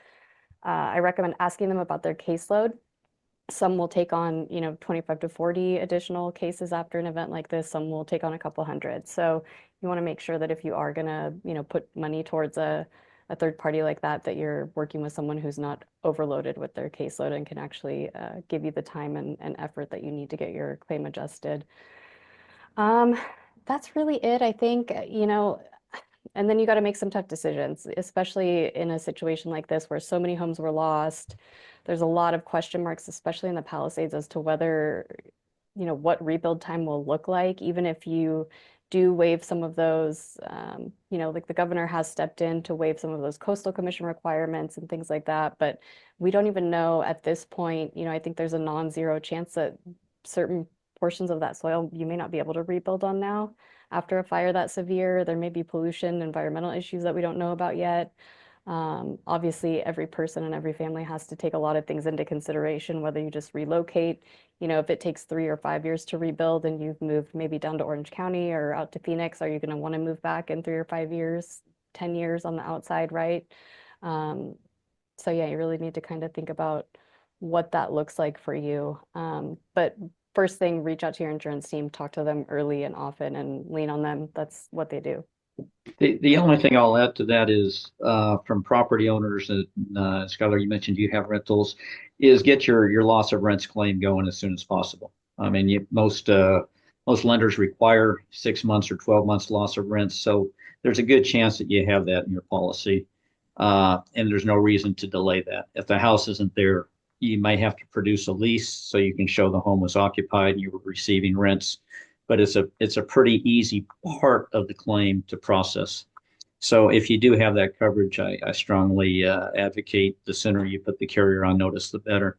I recommend asking them about their caseload. Some will take on, you know, 25 to 40 additional cases after an event like this. Some will take on a couple hundred. So you want to make sure that if you are going to, you know, put money towards a third party like that, that you're working with someone who's not overloaded with their caseload and can actually give you the time and effort that you need to get your claim adjusted. That's really it, I think, you know, and then you got to make some tough decisions, especially in a situation like this where so many homes were lost. There's a lot of question marks, especially in the Palisades, as to whether, you know, what rebuild time will look like, even if you do waive some of those, you know, like the governor has stepped in to waive some of those coastal commission requirements and things like that. But we don't even know at this point, you know, I think there's a non-zero chance that certain portions of that soil you may not be able to rebuild on now after a fire that severe. There may be pollution, environmental issues that we don't know about yet. Obviously, every person and every family has to take a lot of things into consideration, whether you just relocate, you know, if it takes 3 or 5 years to rebuild and you've moved maybe down to Orange County or out to Phoenix, are you going to want to move back in 3 or 5 years, 10 years on the outside, right? So yeah, you really need to kind of think about what that looks like for you. But first thing, reach out to your insurance team, talk to them early and often and lean on them. That's what they do. The only thing I'll add to that is from property owners, and Skylar, you mentioned you have rentals, is get your loss of rents claim going as soon as possible. I mean, most lenders require 6 months or 12 months loss of rents, so there's a good chance that you have that in your policy, and there's no reason to delay that. If the house isn't there, you might have to produce a lease so you can show the home was occupied and you were receiving rents. But it's a pretty easy part of the claim to process. So if you do have that coverage, I strongly advocate the sooner you put the carrier on notice, the better.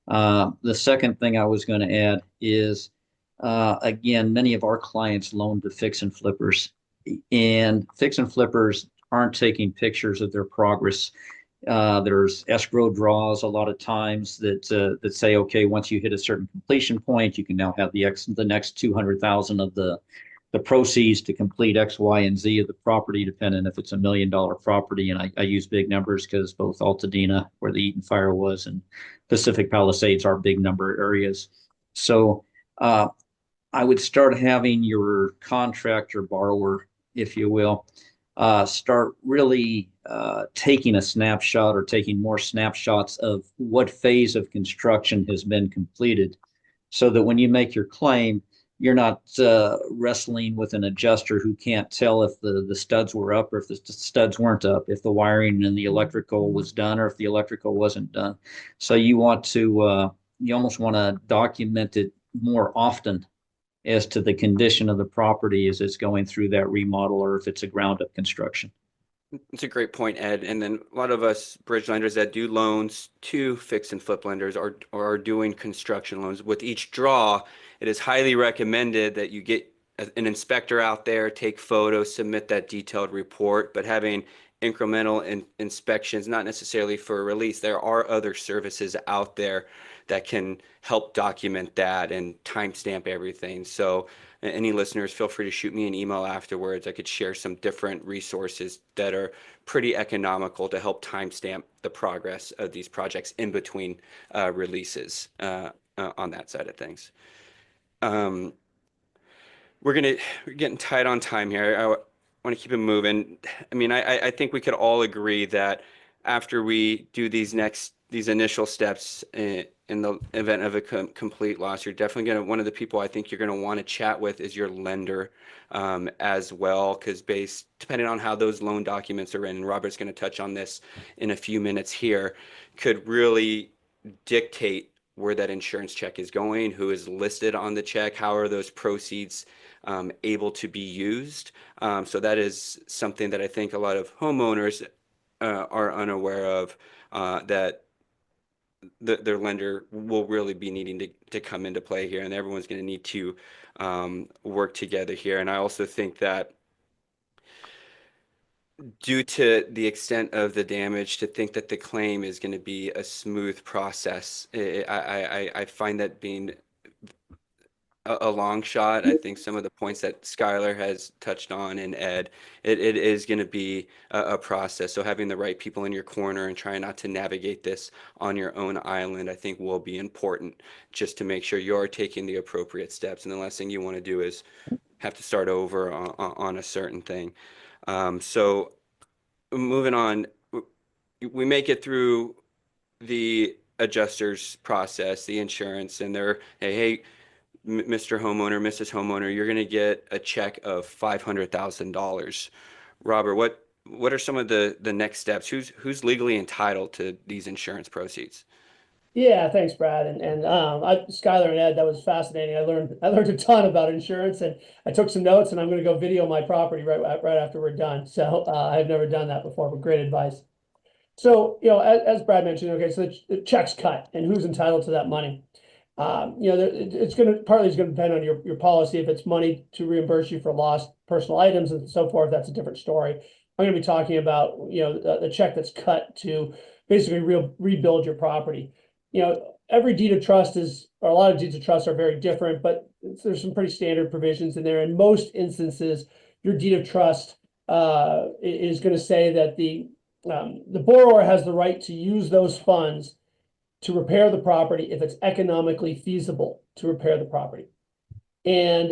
The second thing I was going to add is, again, many of our clients loan to fix and flippers, and fix and flippers aren't taking pictures of their progress. There's escrow draws a lot of times that say, okay, once you hit a certain completion point, you can now have the next 200,000 of the proceeds to complete X, Y, and Z of the property, depending if it's $1 million property. And I use big numbers because both Altadena, where the Eaton fire was, and Pacific Palisades are big number areas. So I would start having your contractor borrower, if you will, start really taking a snapshot or taking more snapshots of what phase of construction has been completed, so that when you make your claim, you're not wrestling with an adjuster who can't tell if the studs were up or if the studs weren't up, if the wiring and the electrical was done or if the electrical wasn't done. So you almost want to document it more often as to the condition of the property as it's going through that remodel or if it's a ground up construction. It's a great point, Ed. And then a lot of us bridge lenders that do loans to fix and flip lenders are doing construction loans. With each draw, it is highly recommended that you get an inspector out there, take photos, submit that detailed report. But having incremental inspections, not necessarily for a release. There are other services out there that can help document that and timestamp everything. So any listeners, feel free to shoot me an email afterwards. I could share some different resources that are pretty economical to help timestamp the progress of these projects in between releases on that side of things. We're getting tight on time here. I want to keep it moving. I mean, I think we could all agree that after we do these initial steps in the event of a complete loss, you're definitely one of the people I think you're going to want to chat with is your lender as well, because depending on how those loan documents are in, and Robert's going to touch on this in a few minutes here, could really dictate where that insurance check is going, who is listed on the check, how are those proceeds able to be used. So that is something that I think a lot of homeowners are unaware of, that their lender will really be needing to come into play here, and everyone's going to need to work together here. And I also think that due to the extent of the damage, to think that the claim is going to be a smooth process, I find that being a long shot. I think some of the points that Skylar has touched on and Ed, it is going to be a process. So having the right people in your corner and trying not to navigate this on your own island, I think will be important, just to make sure you're taking the appropriate steps. And the last thing you want to do is have to start over on a certain thing. So moving on, we make it through the adjuster's process, the insurance, and they're, hey, Mr. Homeowner, Mrs. Homeowner, you're going to get a check of $500,000. Robert, what are some of the next steps? Who's legally entitled to these insurance proceeds? Yeah, thanks, Brad. Skylar and Ed, that was fascinating. I learned a ton about insurance, and I took some notes, and I'm going to go video my property right after we're done. So I've never done that before, but great advice. So, as Brad mentioned, okay, so the check's cut, and who's entitled to that money? It's partly going to depend on your policy. If it's money to reimburse you for lost personal items and so forth, that's a different story. I'm going to be talking about, the check that's cut to basically rebuild your property. Every deed of trust or a lot of deeds of trust are very different, but there's some pretty standard provisions in there. In most instances, your deed of trust is going to say that the borrower has the right to use those funds to repair the property if it's economically feasible to repair the property. And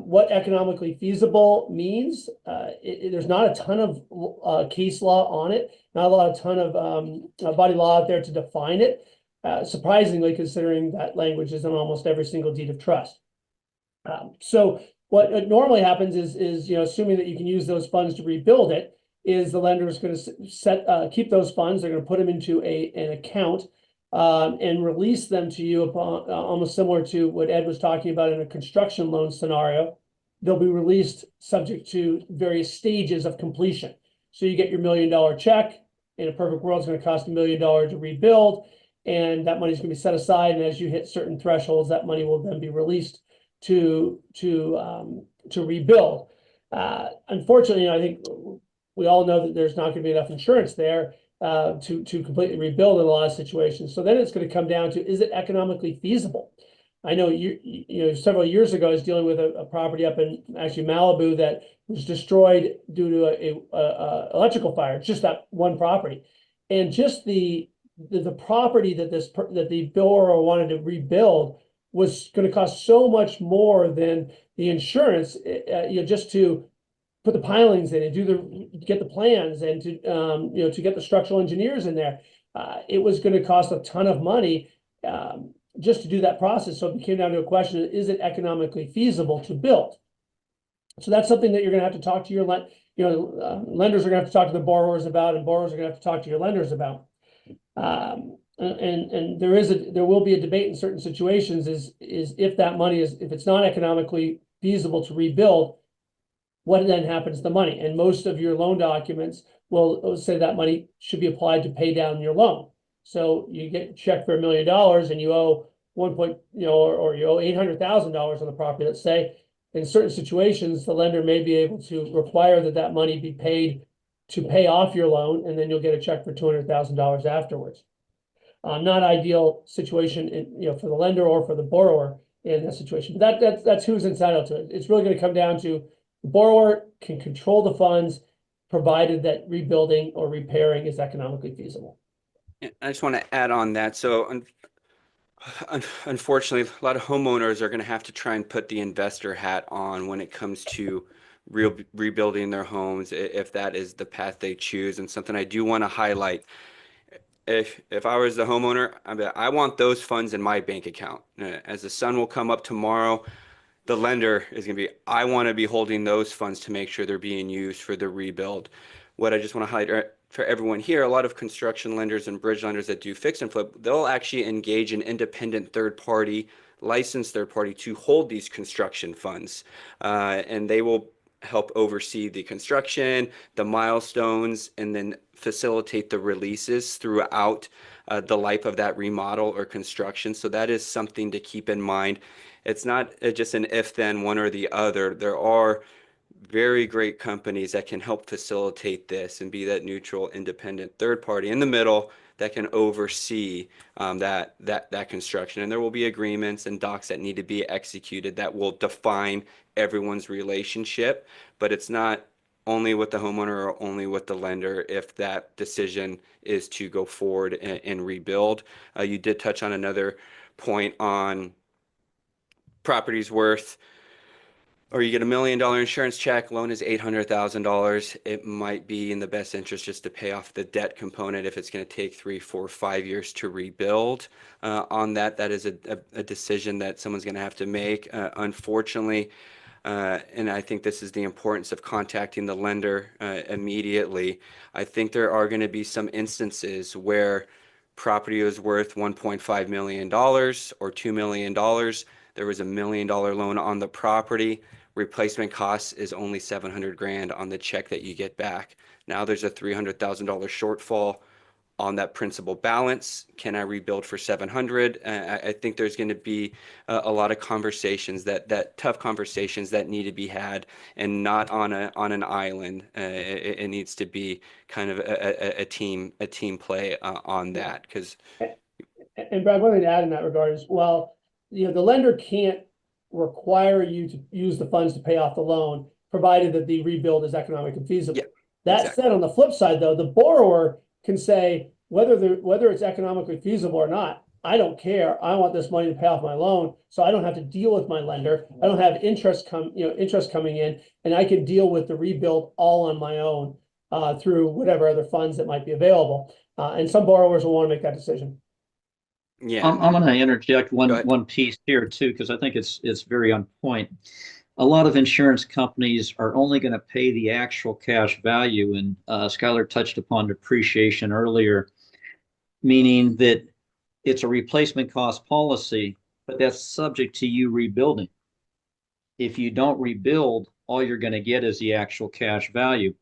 what economically feasible means, there's not a ton of case law on it, not a ton of body law out there to define it, surprisingly, considering that language is in almost every single deed of trust. So what normally happens is assuming that you can use those funds to rebuild it, is the lender is going to keep those funds. They're going to put them into an account and release them to you upon almost similar to what Ed was talking about in a construction loan scenario. They'll be released subject to various stages of completion. So you get your $1 million check. In a perfect world, it's going to cost $1 million to rebuild, and that money is going to be set aside. And as you hit certain thresholds, that money will then be released to rebuild. Unfortunately, I think we all know that there's not going to be enough insurance there to completely rebuild in a lot of situations. So then it's going to come down to, is it economically feasible? I know several years ago I was dealing with a property up in actually Malibu that was destroyed due to a electrical fire, just that one property. And just the property that the borrower wanted to rebuild was going to cost so much more than the insurance, just to put the pilings in and get the plans and to get the structural engineers in there. It was going to cost a ton of money just to do that process. So it came down to a question: is it economically feasible to build? So that's something that you're going to have to talk to your lenders are going to have to talk to the borrowers about, and borrowers are going to have to talk to your lenders about. And there will be a debate in certain situations is if that money if it's not economically feasible to rebuild, what then happens to the money? And most of your loan documents will say that money should be applied to pay down your loan. So you get a check for $1 million and you owe or you owe $800,000 on the property. Let's say in certain situations, the lender may be able to require that money be paid to pay off your loan, and then you'll get a check for $200,000 afterwards. Not ideal situation for the lender or for the borrower in that situation. But that's who's entitled to it. It's really going to come down to the borrower can control the funds, provided that rebuilding or repairing is economically feasible. I just want to add on that. So unfortunately, a lot of homeowners are going to have to try and put the investor hat on when it comes to rebuilding their homes, if that is the path they choose. And something I do want to highlight, if I was the homeowner, I want those funds in my bank account. As the sun will come up tomorrow, the lender is going to be, I want to be holding those funds to make sure they're being used for the rebuild. What I just want to highlight for everyone here, a lot of construction lenders and bridge lenders that do fix and flip, they'll actually engage an independent third party, licensed third party to hold these construction funds. And they will help oversee the construction, the milestones, and then facilitate the releases throughout the life of that remodel or construction. So that is something to keep in mind. It's not just an if then one or the other. There are very great companies that can help facilitate this and be that neutral, independent third party in the middle that can oversee that construction. And there will be agreements and docs that need to be executed that will define everyone's relationship, but it's not only with the homeowner or only with the lender if that decision is to go forward and rebuild. You did touch on another point on property's worth, or you get $1 million insurance check, loan is $800,000. It might be in the best interest just to pay off the debt component if it's going to take 3, 4, 5 years to rebuild. On that is a decision that someone's going to have to make. Unfortunately, and I think this is the importance of contacting the lender immediately. I think there are going to be some instances where property is worth $1.5 million or $2 million. There was $1 million loan on the property. Replacement cost is only $700,000 on the check that you get back. Now there's a $300,000 shortfall on that principal balance. Can I rebuild for 700? I think there's going to be a lot of conversations that tough conversations that need to be had, and not on an island. It needs to be kind of a team play on that. Because And Brad, one thing to add in that regard is, well, the lender can't require you to use the funds to pay off the loan, provided that the rebuild is economically feasible. Yeah, That exactly. said, on the flip side, though, the borrower can say whether it's economically feasible or not, I don't care. I want this money to pay off my loan, so I don't have to deal with my lender. I don't have interest coming in, and I can deal with the rebuild all on my own through whatever other funds that might be available. And some borrowers will want to make that decision. Yeah. I'm going to interject Go ahead. one piece here too, because I think it's very on point. A lot of insurance companies are only going to pay the actual cash value, and Skylar touched upon depreciation earlier, meaning that it's a replacement cost policy, but that's subject to you rebuilding. If you don't rebuild, all you're going to get is the actual cash value.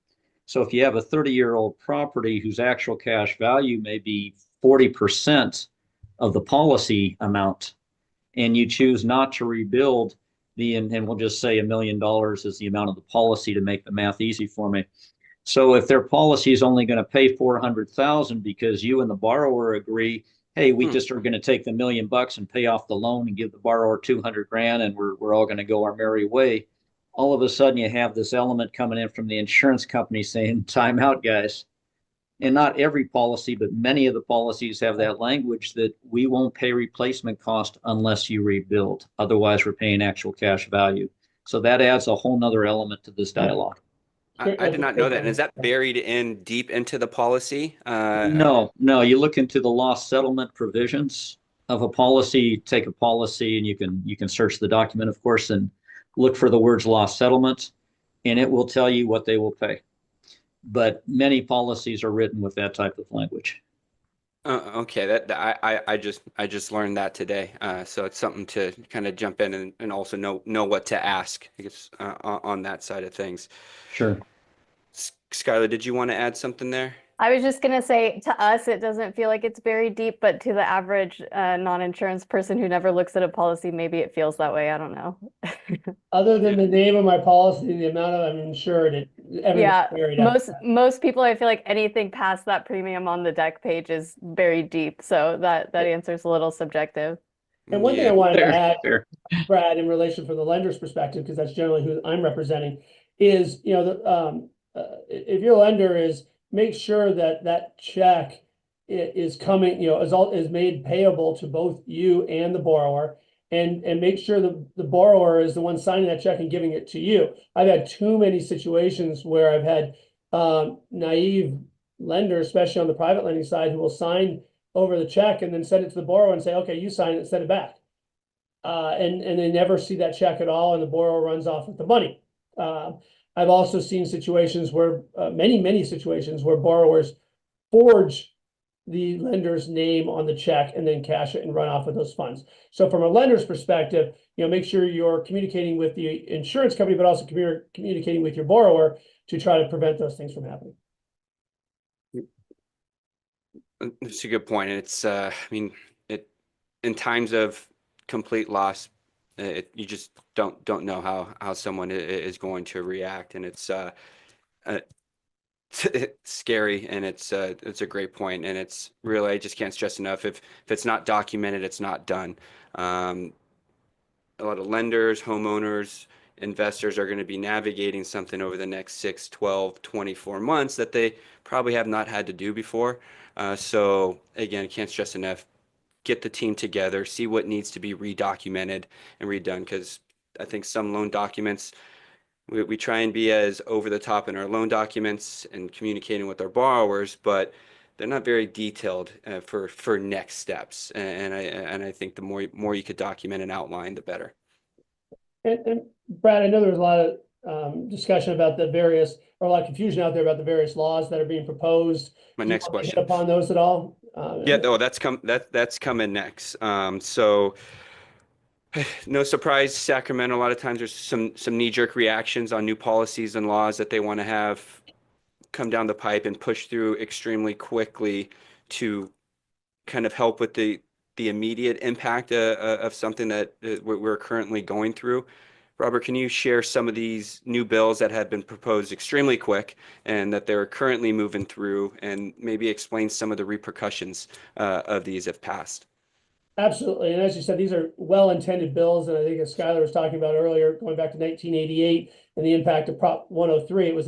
So if you have a 30-year-old property whose actual cash value may be 40% of the policy amount, and you choose not to rebuild and we'll just say $1 million is the amount of the policy to make the math easy for me. So if their policy is only going to pay $400,000 because you and the borrower agree, hey, we just are going to take the $1 million and pay off the loan and give the borrower $200,000, and we're all going to go our merry way. All of a sudden, you have this element coming in from the insurance company saying, "Time out, guys." And not every policy, but many of the policies have that language that we won't pay replacement cost unless you rebuild. Otherwise, we're paying actual cash value. So that adds a whole nother element to this dialogue. I did not know that. And is that buried in deep into the policy? No. You look into the loss settlement provisions of a policy. Take a policy, and you can search the document, of course, and look for the words loss settlement, and it will tell you what they will pay. But many policies are written with that type of language. Okay, I just learned that today. So it's something to kind of jump in and also know what to ask, I guess, on that side of things. Sure. Skylar, did you want to add something there? I was just gonna say, to us, it doesn't feel like it's very deep, but to the average non-insurance person who never looks at a policy, maybe it feels that way. I don't know. Other than the name of my policy, the amount of I'm insured, everything's Yeah, buried up. most people, I feel like anything past that premium on the deck page is very deep. So that answer is a little subjective. And one thing I Yeah. wanted to Fair, add, fair. Brad, in relation from the lender's perspective, because that's generally who I'm representing, is, if your lender is, make sure that that check is coming, is made payable to both you and the borrower, and make sure the borrower is the one signing that check and giving it to you. I've had too many situations where I've had naive lenders, especially on the private lending side, who will sign over the check and then send it to the borrower and say, okay, you sign it, send it back. And they never see that check at all, and the borrower runs off with the money. I've also seen situations where, many situations where borrowers forge the lender's name on the check and then cash it and run off with those funds. So from a lender's perspective, make sure you're communicating with the insurance company, but also communicating with your borrower to try to prevent those things from happening. It's a good point. And it's, in times of complete loss, you just don't know how someone is going to react. And it's scary, and it's a great point. And it's really, I just can't stress enough, if it's not documented, it's not done. A lot of lenders, homeowners, investors are going to be navigating something over the next 6, 12, 24 months that they probably have not had to do before. So again, can't stress enough, get the team together, see what needs to be redocumented and redone, because I think some loan documents, we try and be as over the top in our loan documents and communicating with our borrowers, but they're not very detailed for next steps. And I think the more you could document and outline, the better. And Brad, I know there was a lot of discussion about a lot of confusion out there about the various laws that are being proposed. My Do you next want to hit question. upon those at all? Yeah, no, that's coming next. So no surprise, Sacramento, a lot of times there's some knee-jerk reactions on new policies and laws that they want to have come down the pipe and push through extremely quickly to kind of help with the immediate impact of something that we're currently going through. Robert, can you share some of these new bills that have been proposed extremely quick and that they're currently moving through, and maybe explain some of the repercussions of these if passed? Absolutely. And as you said, these are well-intended bills. And I think as Skylar was talking about earlier, going back to 1988 and the impact of Prop 103, it was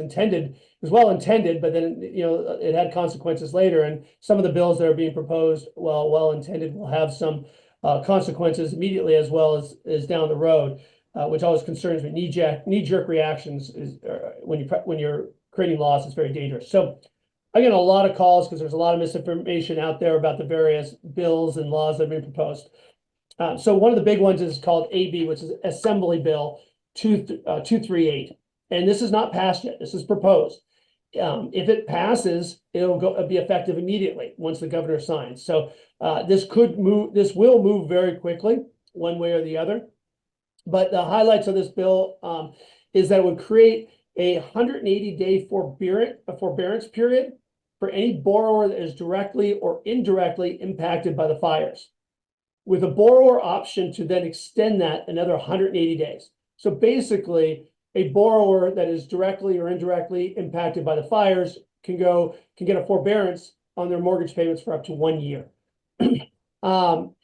well intended, but then, it had consequences later. And some of the bills that are being proposed, well intended, will have some consequences immediately as well as down the road, which always concerns me. Knee-jerk reactions is when you're creating laws, it's very dangerous. So I get a lot of calls because there's a lot of misinformation out there about the various bills and laws that have been proposed. So one of the big ones is called AB, which is Assembly Bill 238. And this is not passed yet. This is proposed. If it passes, it'll be effective immediately once the governor signs. So this will move very quickly, one way or the other. But the highlights of this bill is that it would create a 180-day forbearance period for any borrower that is directly or indirectly impacted by the fires, with a borrower option to then extend that another 180 days. So basically, a borrower that is directly or indirectly impacted by the fires can get a forbearance on their mortgage payments for up to 1 year. While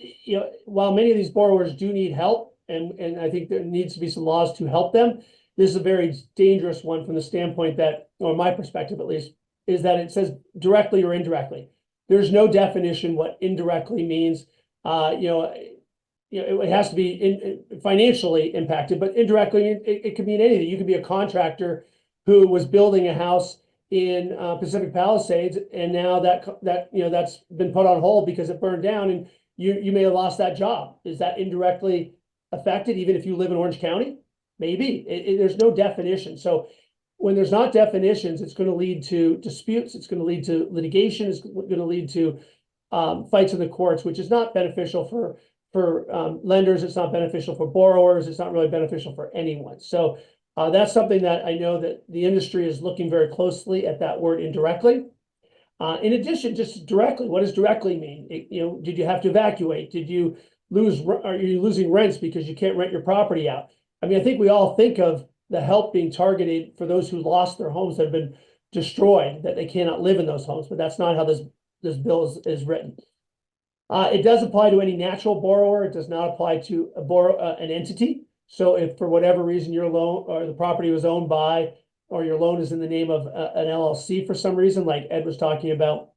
many of these borrowers do need help, and I think there needs to be some laws to help them, this is a very dangerous one from the standpoint that, or my perspective at least, is that it says directly or indirectly. There's no definition what indirectly means. It has to be financially impacted, but indirectly, it could mean anything. You could be a contractor who was building a house in Pacific Palisades, and now that's been put on hold because it burned down, and you may have lost that job. Is that indirectly affected, even if you live in Orange County? Maybe. There's no definition. So when there's not definitions, it's going to lead to disputes. It's going to lead to litigation. It's going to lead to fights in the courts, which is not beneficial for lenders. It's not beneficial for borrowers. It's not really beneficial for anyone. So that's something that I know that the industry is looking very closely at, that word indirectly. In addition, just directly, what does directly mean? Did you have to evacuate? Did you are you losing rents because you can't rent your property out? I mean, I think we all think of the help being targeted for those who lost their homes that have been destroyed, that they cannot live in those homes, but that's not how this bill is written. It does apply to any natural borrower. It does not apply to an entity. So if for whatever reason your loan or the property was owned by, or your loan is in the name of an LLC for some reason, like Ed was talking about,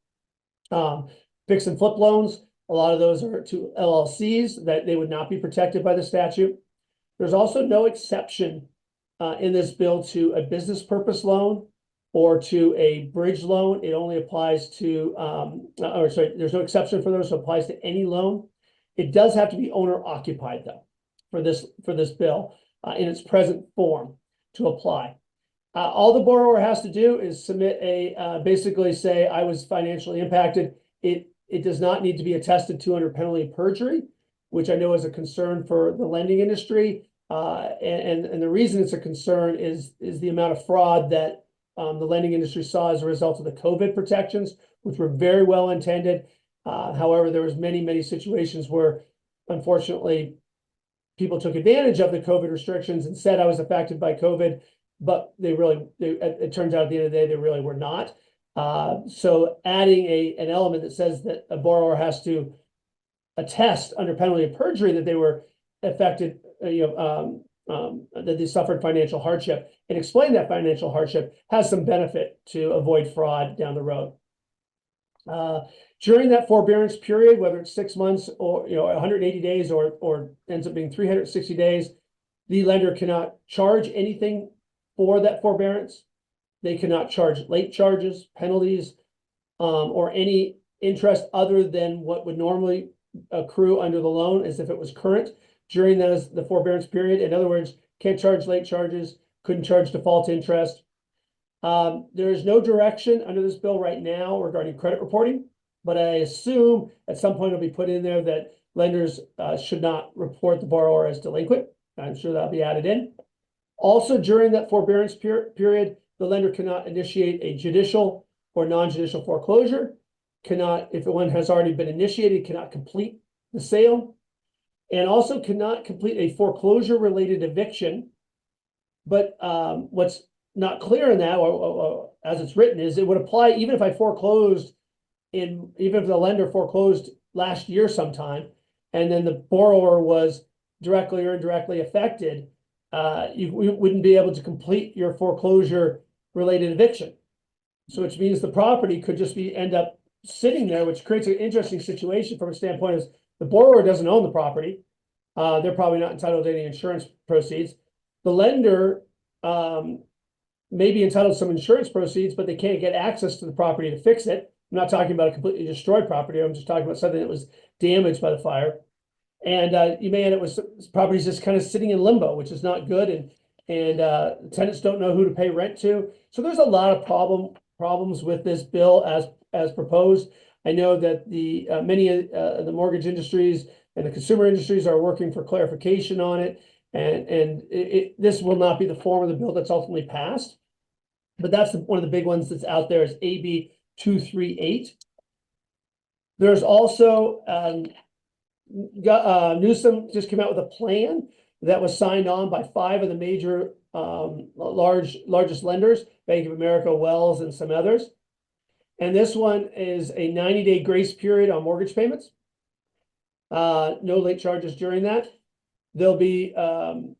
fix and flip loans, a lot of those are to LLCs that they would not be protected by the statute. There's also no exception in this bill to a business purpose loan or to a bridge loan. It only applies to, there's no exception for those, so it applies to any loan. It does have to be owner occupied though, for this bill in its present form to apply. All the borrower has to do is submit basically say, I was financially impacted. It does not need to be attested to under penalty of perjury, which I know is a concern for the lending industry. And the reason it's a concern is the amount of fraud that the lending industry saw as a result of the COVID protections, which were very well intended. However, there was many situations where, unfortunately, people took advantage of the COVID restrictions and said I was affected by COVID, but it turns out at the end of the day, they really were not. So adding an element that says that a borrower has to attest under penalty of perjury that they were affected, that they suffered financial hardship and explain that financial hardship has some benefit to avoid fraud down the road. During that forbearance period, whether it's 6 months or 180 days or ends up being 360 days, the lender cannot charge anything for that forbearance. They cannot charge late charges, penalties, or any interest other than what would normally accrue under the loan as if it was current during the forbearance period. In other words, can't charge late charges, couldn't charge default interest. There is no direction under this bill right now regarding credit reporting, but I assume at some point it'll be put in there that lenders should not report the borrower as delinquent. I'm sure that'll be added in. Also, during that forbearance period, the lender cannot initiate a judicial or non-judicial foreclosure, if one has already been initiated, cannot complete the sale, and also cannot complete a foreclosure-related eviction. But what's not clear in that, or as it's written, is it would apply even if I foreclosed even if the lender foreclosed last year sometime, and then the borrower was directly or indirectly affected, you wouldn't be able to complete your foreclosure-related eviction. So which means the property could just end up sitting there, which creates an interesting situation from a standpoint of the borrower doesn't own the property. They're probably not entitled to any insurance proceeds. The lender may be entitled to some insurance proceeds, but they can't get access to the property to fix it. I'm not talking about a completely destroyed property. I'm just talking about something that was damaged by the fire. And you may end up with properties just kind of sitting in limbo, which is not good. And tenants don't know who to pay rent to. So there's a lot of problems with this bill as proposed. I know that many of the mortgage industries and the consumer industries are working for clarification on it. And this will not be the form of the bill that's ultimately passed. But that's one of the big ones that's out there is AB 238. There's also Newsom just came out with a plan that was signed on by 5 of the major largest lenders, Bank of America, Wells, and some others. And this one is a 90-day grace period on mortgage payments. No late charges during that. There'll be the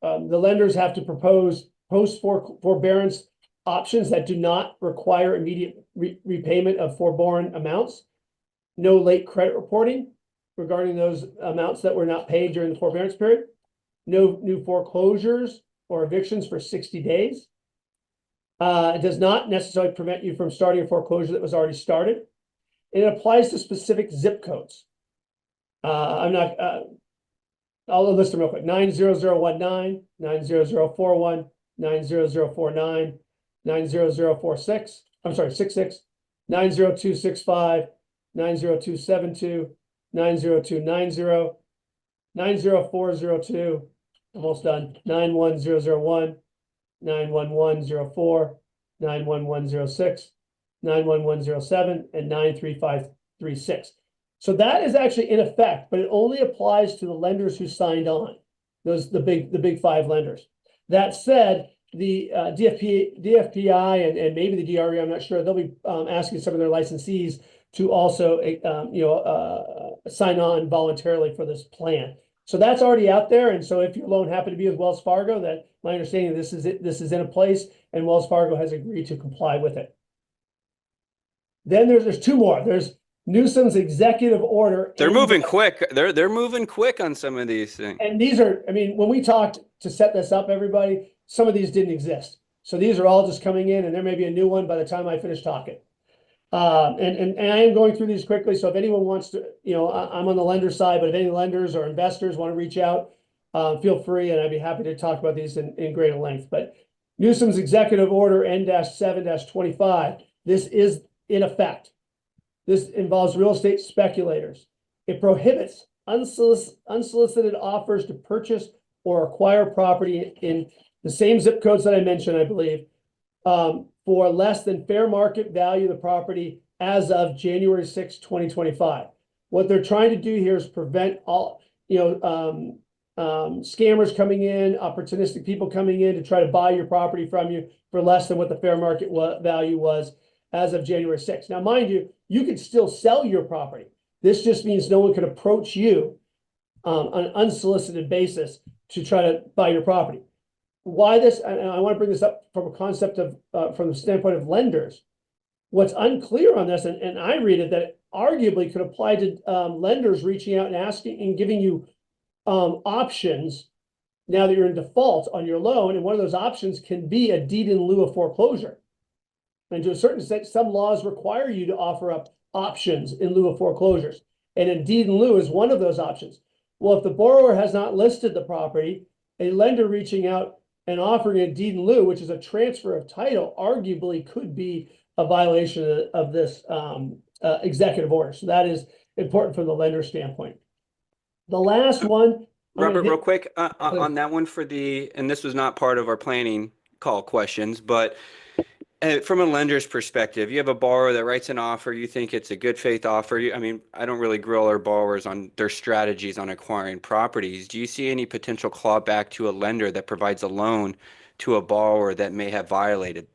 lenders have to propose post-forbearance options that do not require immediate repayment of forborne amounts. No late credit reporting regarding those amounts that were not paid during the forbearance period. No new foreclosures or evictions for 60 days. It does not necessarily prevent you from starting a foreclosure that was already started. And it applies to specific zip codes. I'll list them real quick. 90019, 90041, 90049, 90046. I'm sorry, 66, 90265, 90272, 90290, 90402, almost done, 91001, 91104, 91106, 91107, and 93536. So that is actually in effect, but it only applies to the lenders who signed on, the big five lenders. That said, the DFPI and maybe the DRE, I'm not sure, they'll be asking some of their licensees to also sign on voluntarily for this plan. So that's already out there. And so if your loan happened to be with Wells Fargo, that my understanding this is in a place, and Wells Fargo has agreed to comply with it. Then there's two more. There's Newsom's executive order. They're moving quick. They're moving quick on some of these things. And these are, I mean, when we talked to set this up, everybody, some of these didn't exist. So these are all just coming in, and there may be a new one by the time I finish talking. And I am going through these quickly. So if anyone wants to, I'm on the lender side, but if any lenders or investors want to reach out, feel free, and I'd be happy to talk about these in greater length. But Newsom's executive order N-7-25, this is in effect. This involves real estate speculators. It prohibits unsolicited offers to purchase or acquire property in the same zip codes that I mentioned, I believe, for less than fair market value of the property as of January 6, 2025. What they're trying to do here is prevent all, scammers coming in, opportunistic people coming in to try to buy your property from you for less than what the fair market value was as of January 6th. Now, mind you, you can still sell your property. This just means no one can approach you on an unsolicited basis to try to buy your property. Why this, and I want to bring this up from a concept of, from the standpoint of lenders. What's unclear on this, and I read it, that it arguably could apply to lenders reaching out and asking and giving you options now that you're in default on your loan. And one of those options can be a deed in lieu of foreclosure. And to a certain extent, some laws require you to offer up options in lieu of foreclosures. And a deed in lieu is one of those options. Well, if the borrower has not listed the property, a lender reaching out and offering a deed in lieu, which is a transfer of title, arguably could be a violation of this executive order. So that is important from the lender standpoint. The last one. Robert, real quick on that one and this was not part of our planning call questions, but from a lender's perspective, you have a borrower that writes an offer, you think it's a good faith offer. I don't really grill our borrowers on their strategies on acquiring properties. Do you see any potential clawback to a lender that provides a loan to a borrower that may have violated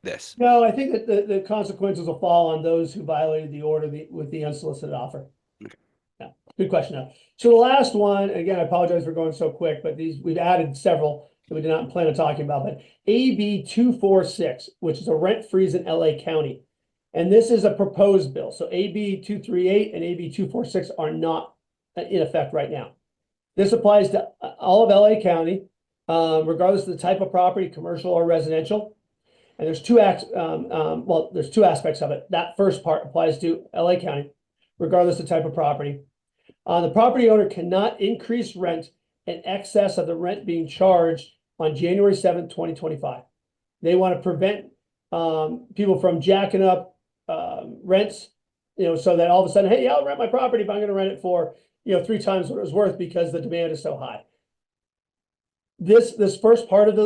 this? No, I think that the consequences will fall on those who violated the order with the unsolicited offer. Okay. Yeah, good question. Now, so the last one, again, I apologize for going so quick, but we've added several that we did not plan on talking about, but AB 246, which is a rent freeze in LA County. And this is a proposed bill. So AB 238 and AB 246 are not in effect right now. This applies to all of LA County, regardless of the type of property, commercial or residential. And there's two aspects of it. That first part applies to LA County, regardless of the type of property. The property owner cannot increase rent in excess of the rent being charged on January 7th, 2025. They want to prevent people from jacking up rents, so that all of a sudden, hey, I'll rent my property, but I'm going to rent it for 3 times what it was worth because the demand is so high. This first part of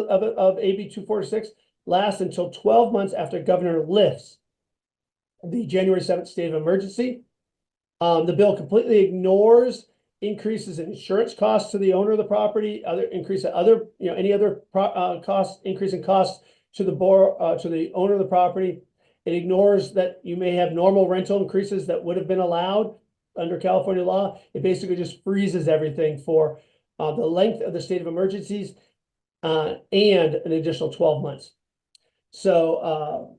AB 246 lasts until 12 months after governor lifts the January 7th state of emergency. The bill completely ignores increases in insurance costs to the owner of the property, increase in costs to the owner of the property. It ignores that you may have normal rental increases that would have been allowed under California law. It basically just freezes everything for the length of the state of emergencies and an additional 12 months. So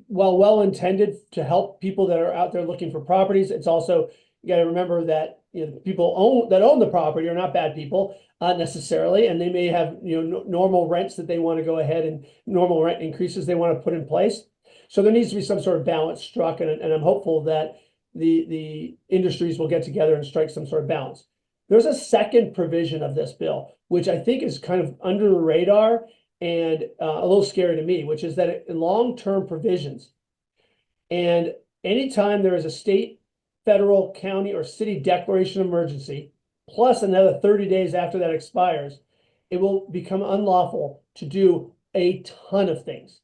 while well intended to help people that are out there looking for properties, it's also, you got to remember that people that own the property are not bad people necessarily, and they may have normal rents that they want to go ahead and normal rent increases they want to put in place. So there needs to be some sort of balance struck, and I'm hopeful that the industries will get together and strike some sort of balance. There's a second provision of this bill, which I think is kind of under the radar and a little scary to me, which is that in long-term provisions, and anytime there is a state, federal, county, or city declaration of emergency, plus another 30 days after that expires, it will become unlawful to do a ton of things.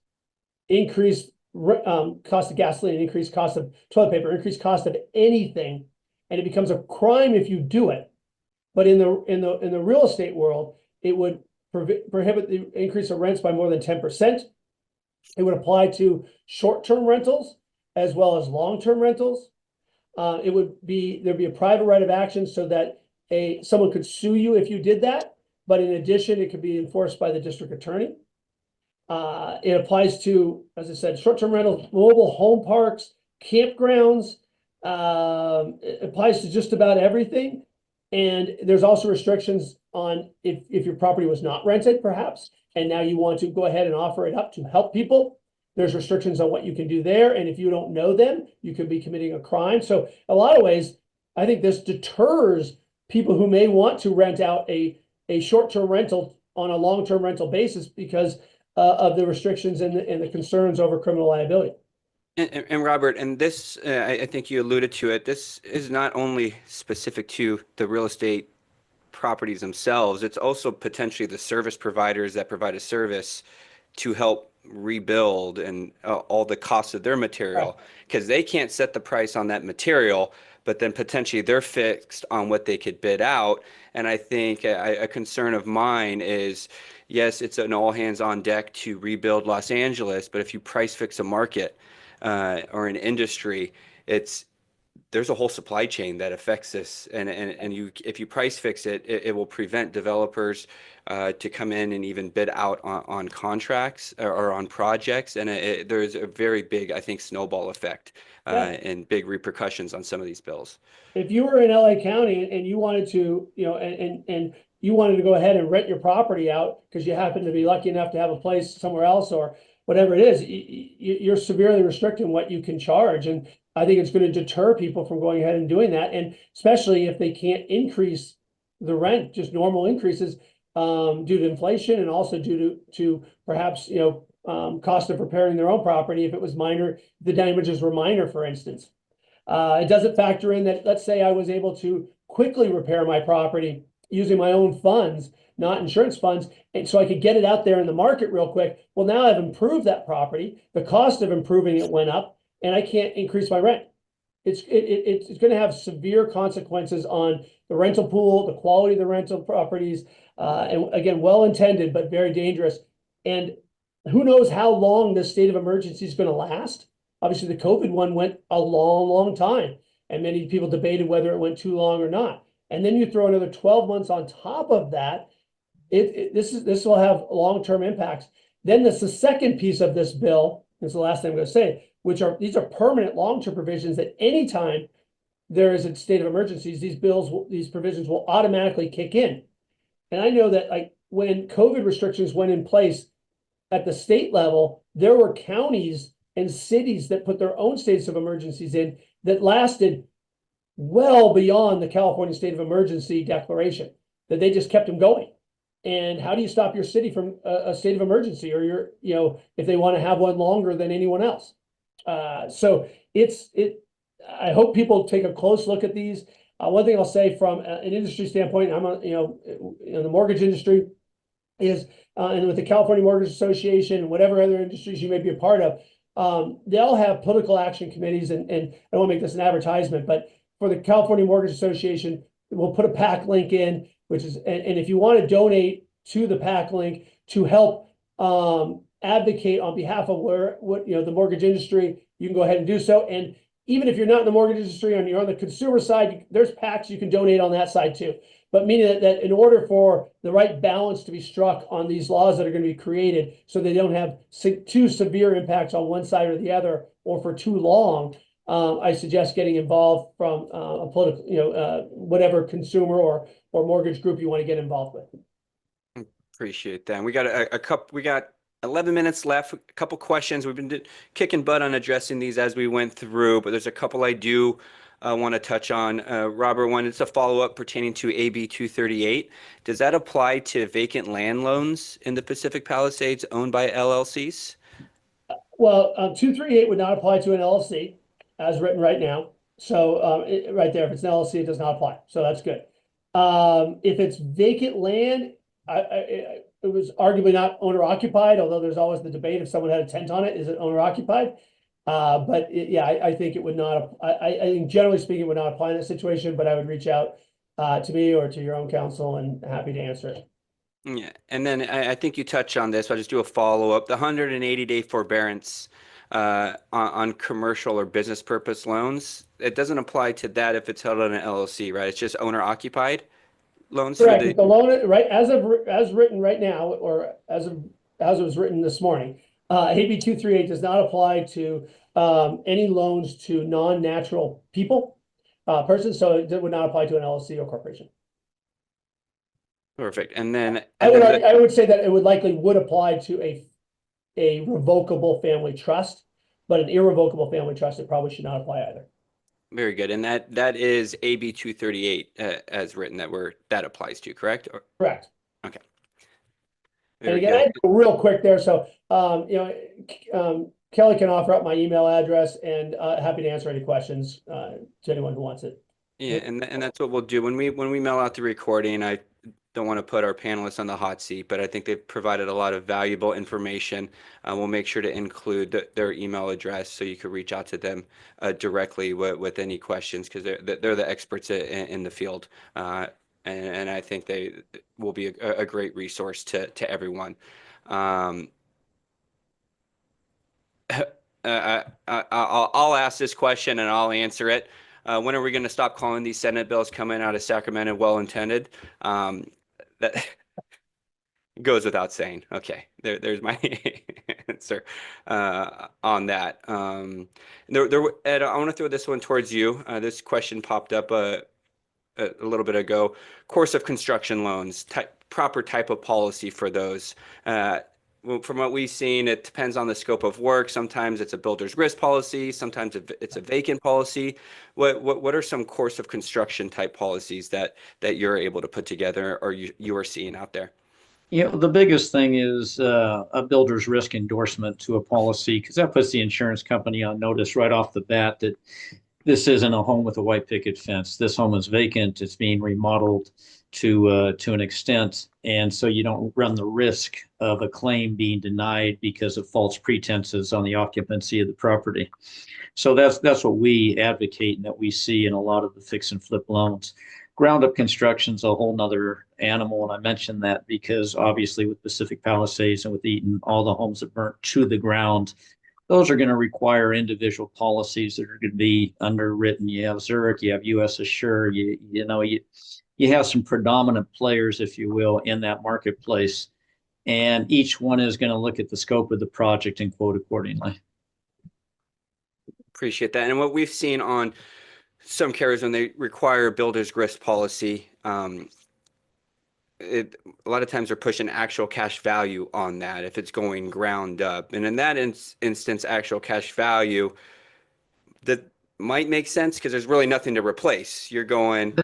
Increase cost of gasoline, increased cost of toilet paper, increased cost of anything, and it becomes a crime if you do it. But in the real estate world, it would prohibit the increase of rents by more than 10%. It would apply to short-term rentals as well as long-term rentals. There'd be a private right of action so that someone could sue you if you did that. But in addition, it could be enforced by the district attorney. It applies to, as I said, short-term rentals, mobile home parks, campgrounds. It applies to just about everything. And there's also restrictions on if your property was not rented, perhaps, and now you want to go ahead and offer it up to help people. There's restrictions on what you can do there. And if you don't know them, you could be committing a crime. So a lot of ways, I think this deters people who may want to rent out a short-term rental on a long-term rental basis because of the restrictions and the concerns over criminal liability. And Robert, and this, I think you alluded to it, this is not only specific to the real estate properties themselves, it's also potentially the service providers that provide a service to help rebuild and all the costs of their material, because they can't set the price on that material, but then potentially they're fixed on what they could bid out. And I think a concern of mine is, yes, it's an all hands on deck to rebuild Los Angeles, but if you price fix a market or an industry, there's a whole supply chain that affects this, and if you price fix it, it will prevent developers to come in and even bid out on contracts or on projects, and there's a very big, I think, snowball effect and big repercussions on some of these bills. If you were in LA County and you wanted to, and you wanted to go ahead and rent your property out because you happen to be lucky enough to have a place somewhere else or whatever it is, you're severely restricting what you can charge. And I think it's going to deter people from going ahead and doing that. And especially if they can't increase the rent, just normal increases due to inflation and also due to perhaps, cost of repairing their own property. If it was minor, the damages were minor, for instance. It doesn't factor in that, let's say I was able to quickly repair my property using my own funds, not insurance funds, and so I could get it out there in the market real quick. Well, now I've improved that property. The cost of improving it went up, and I can't increase my rent. It's going to have severe consequences on the rental pool, the quality of the rental properties, and again, well-intended, but very dangerous. And who knows how long this state of emergency is going to last? Obviously, the COVID one went a long, long time, and many people debated whether it went too long or not. And then you throw another 12 months on top of that, this will have long-term impacts. Then the second piece of this bill, this is the last thing I'm going to say, these are permanent long-term provisions that anytime there is a state of emergencies, these provisions will automatically kick in. And I know that like when COVID restrictions went in place at the state level, there were counties and cities that put their own states of emergencies in that lasted well beyond the California state of emergency declaration, that they just kept them going. And how do you stop your city from a state of emergency, or if they want to have one longer than anyone else? So I hope people take a close look at these. One thing I'll say from an industry standpoint, I'm in the mortgage industry is, and with the California Mortgage Association and whatever other industries you may be a part of, they all have political action committees, and I don't want to make this an advertisement, but for the California Mortgage Association, we'll put a PAC link in, which is, and if you want to donate to the PAC link to help advocate on behalf of the mortgage industry, you can go ahead and do so. And even if you're not in the mortgage industry and you're on the consumer side, there's PACs you can donate on that side too. But meaning that in order for the right balance to be struck on these laws that are going to be created, so they don't have too severe impacts on one side or the other, or for too long, I suggest getting involved from a political, whatever consumer or mortgage group you want to get involved with. Appreciate that. And we got a couple. We got 11 minutes left. A couple questions. We've been kicking butt on addressing these as we went through, but there's a couple I do want to touch on. Robert, one, it's a follow-up pertaining to AB 238. Does that apply to vacant land loans in the Pacific Palisades owned by LLCs? Well, 238 would not apply to an LLC as written right now. So right there, if it's an LLC, it does not apply. So that's good. If it's vacant land, it was arguably not owner occupied, although there's always the debate if someone had a tent on it, is it owner occupied? Yeah, I think it would not, I think generally speaking, it would not apply in that situation, but I would reach out to me or to your own counsel and happy to answer it. Yeah, and then I think you touched on this. I'll just do a follow-up. The 180-day forbearance on commercial or business purpose loans, it doesn't apply to that if it's held on an LLC, right? It's just owner occupied loans for Correct. the. If the loan, right, as written right now, or as it was written this morning, AB 238 does not apply to any loans to non-natural people, persons, so it would not apply to an LLC or corporation. Perfect. And then I would say that it would apply to a revocable family trust, but an irrevocable family trust, it probably should not apply either. very good. And that is AB 238 as written that applies to, correct? Correct. Okay. And Very again, good. I go real quick there. So, Kelly can offer up my email address, and happy to answer any questions to anyone who wants it. Yeah, and that's what we'll do when we mail out the recording. I don't want to put our panelists on the hot seat, but I think they've provided a lot of valuable information. We'll make sure to include their email address so you could reach out to them directly with any questions, because they're the experts in the field, and I think they will be a great resource to everyone. I'll ask this question and I'll answer it. When are we going to stop calling these Senate bills coming out of Sacramento well-intended? That goes without saying. Okay, there's my answer on that. Ed, I want to throw this one towards you. This question popped up a little bit ago. Course of construction loans, proper type of policy for those. From what we've seen, it depends on the scope of work. Sometimes it's a builder's risk policy. Sometimes it's a vacant policy. What are some course of construction type policies that you're able to put together or you are seeing out there? The biggest thing is a builder's risk endorsement to a policy, because that puts the insurance company on notice right off the bat that this isn't a home with a white picket fence. This home is vacant. It's being remodeled to an extent, and so you don't run the risk of a claim being denied because of false pretenses on the occupancy of the property. So that's what we advocate and that we see in a lot of the fix and flip loans. Ground up construction's a whole nother animal, and I mentioned that because obviously with Pacific Palisades and with Eaton, all the homes that burnt to the ground, those are going to require individual policies that are going to be underwritten. You have Zurich, you have US Assure, you have some predominant players, if you will, in that marketplace, and each one is going to look at the scope of the project and quote accordingly. Appreciate that. And what we've seen on some carriers when they require a builder's risk policy, a lot of times they're pushing actual cash value on that if it's going ground up. And in that instance, actual cash value, that might make sense because there's really nothing to replace. You're going.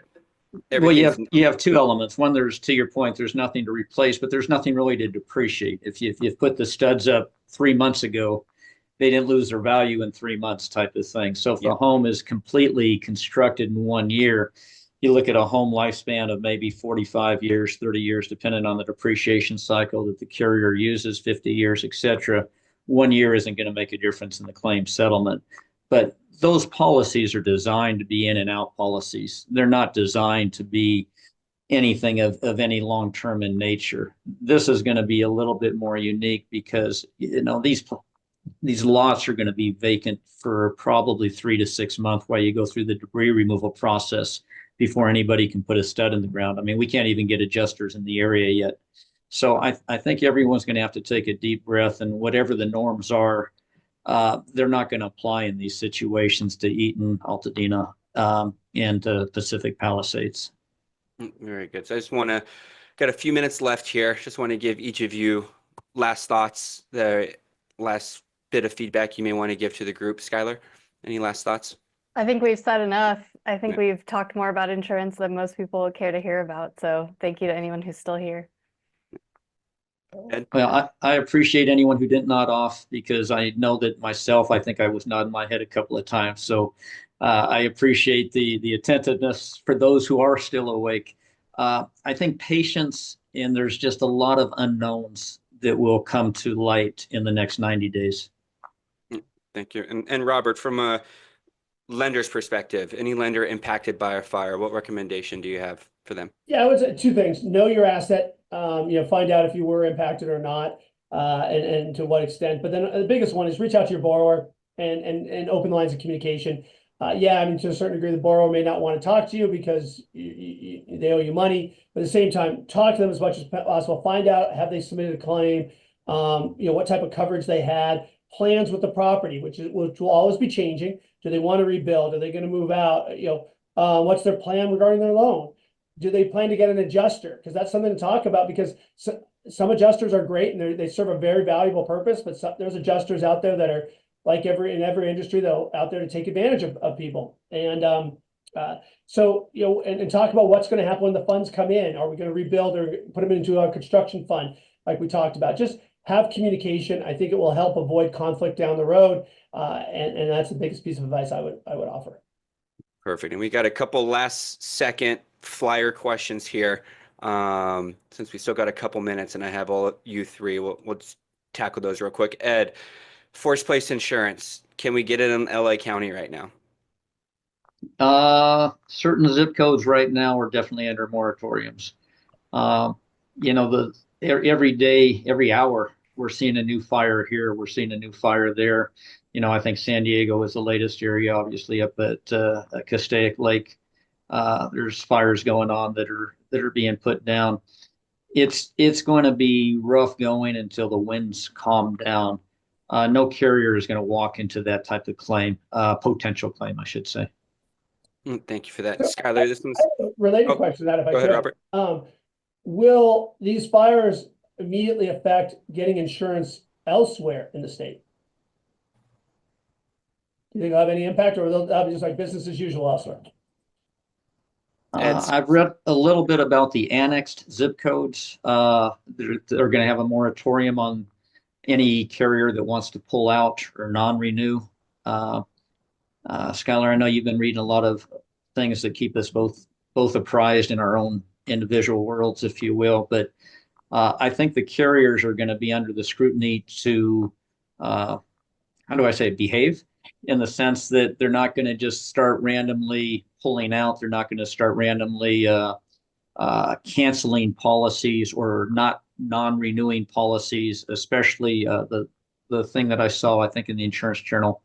Well, you have two elements. One, there's, to your point, there's nothing to replace, but there's nothing really to depreciate. If you put the studs up 3 months ago, they didn't lose their value in 3 months, type of thing. So if the home is completely constructed in 1 year, you look at a home lifespan of maybe 45 years, 30 years, depending on the depreciation cycle that the carrier uses, 50 years, etc. 1 year isn't going to make a difference in the claim settlement. But those policies are designed to be in and out policies. They're not designed to be anything of any long-term in nature. This is going to be a little bit more unique because, these lots are going to be vacant for probably 3 to 6 months while you go through the debris removal process before anybody can put a stud in the ground. I mean, we can't even get adjusters in the area yet. So I think everyone's going to have to take a deep breath, and whatever the norms are, they're not going to apply in these situations to Eaton, Altadena, and Pacific Palisades. Very good. So I just got a few minutes left here. Just want to give each of you last thoughts, the last bit of feedback you may want to give to the group. Skylar, any last thoughts? I think we've said enough. I think we've talked more about insurance than most people care to hear about. So thank you to anyone who's still here. Ed? Well, I appreciate anyone who didn't nod off, because I know that myself, I think I was nodding my head a couple of times. So I appreciate the attentiveness for those who are still awake. I think patience and there's just a lot of unknowns that will come to light in the next 90 days. Thank you. And Robert, from a lender's perspective, any lender impacted by a fire, what recommendation do you have for them? Yeah, I would say two things. Know your asset, find out if you were impacted or not, and to what extent. But then the biggest one is reach out to your borrower and open lines of communication. Yeah, I mean, to a certain degree, the borrower may not want to talk to you because they owe you money. But at the same time, talk to them as much as possible. Find out, have they submitted a claim? What type of coverage they had, plans with the property, which will always be changing. Do they want to rebuild? Are they going to move out? What's their plan regarding their loan? Do they plan to get an adjuster? Because that's something to talk about, because some adjusters are great and they serve a very valuable purpose, but there's adjusters out there that are like in every industry, though, out there to take advantage of people. And and talk about what's going to happen when the funds come in. Are we going to rebuild or put them into a construction fund like we talked about? Just have communication. I think it will help avoid conflict down the road. And that's the biggest piece of advice I would offer. Perfect. And we got a couple last second flyer questions here. Since we still got a couple minutes and I have all you three, let's tackle those real quick. Ed, forced place insurance. Can we get it in LA County right now? Certain zip codes right now are definitely under moratoriums. Every day, every hour, we're seeing a new fire here. We're seeing a new fire there. I think San Diego is the latest area, obviously up at Castaic Lake. There's fires going on that are being put down. It's going to be rough going until the winds calm down. No carrier is going to walk into that type of claim, potential claim, I should say. Thank you for that. Skylar, this one's related question to that, if I go could. ahead, Robert. Will these fires immediately affect getting insurance elsewhere in the state? Do you think they'll have any impact, or they'll be just like business as usual elsewhere? I've read a little bit about the annexed zip codes. They're going to have a moratorium on any carrier that wants to pull out or non-renew. Skylar, I know you've been reading a lot of things that keep us both apprised in our own individual worlds, if you will. But I think the carriers are going to be under the scrutiny to, how do I say, behave, in the sense that they're not going to just start randomly pulling out. They're not going to start randomly canceling policies or not non-renewing policies, especially the thing that I saw, I think, in the Insurance Journal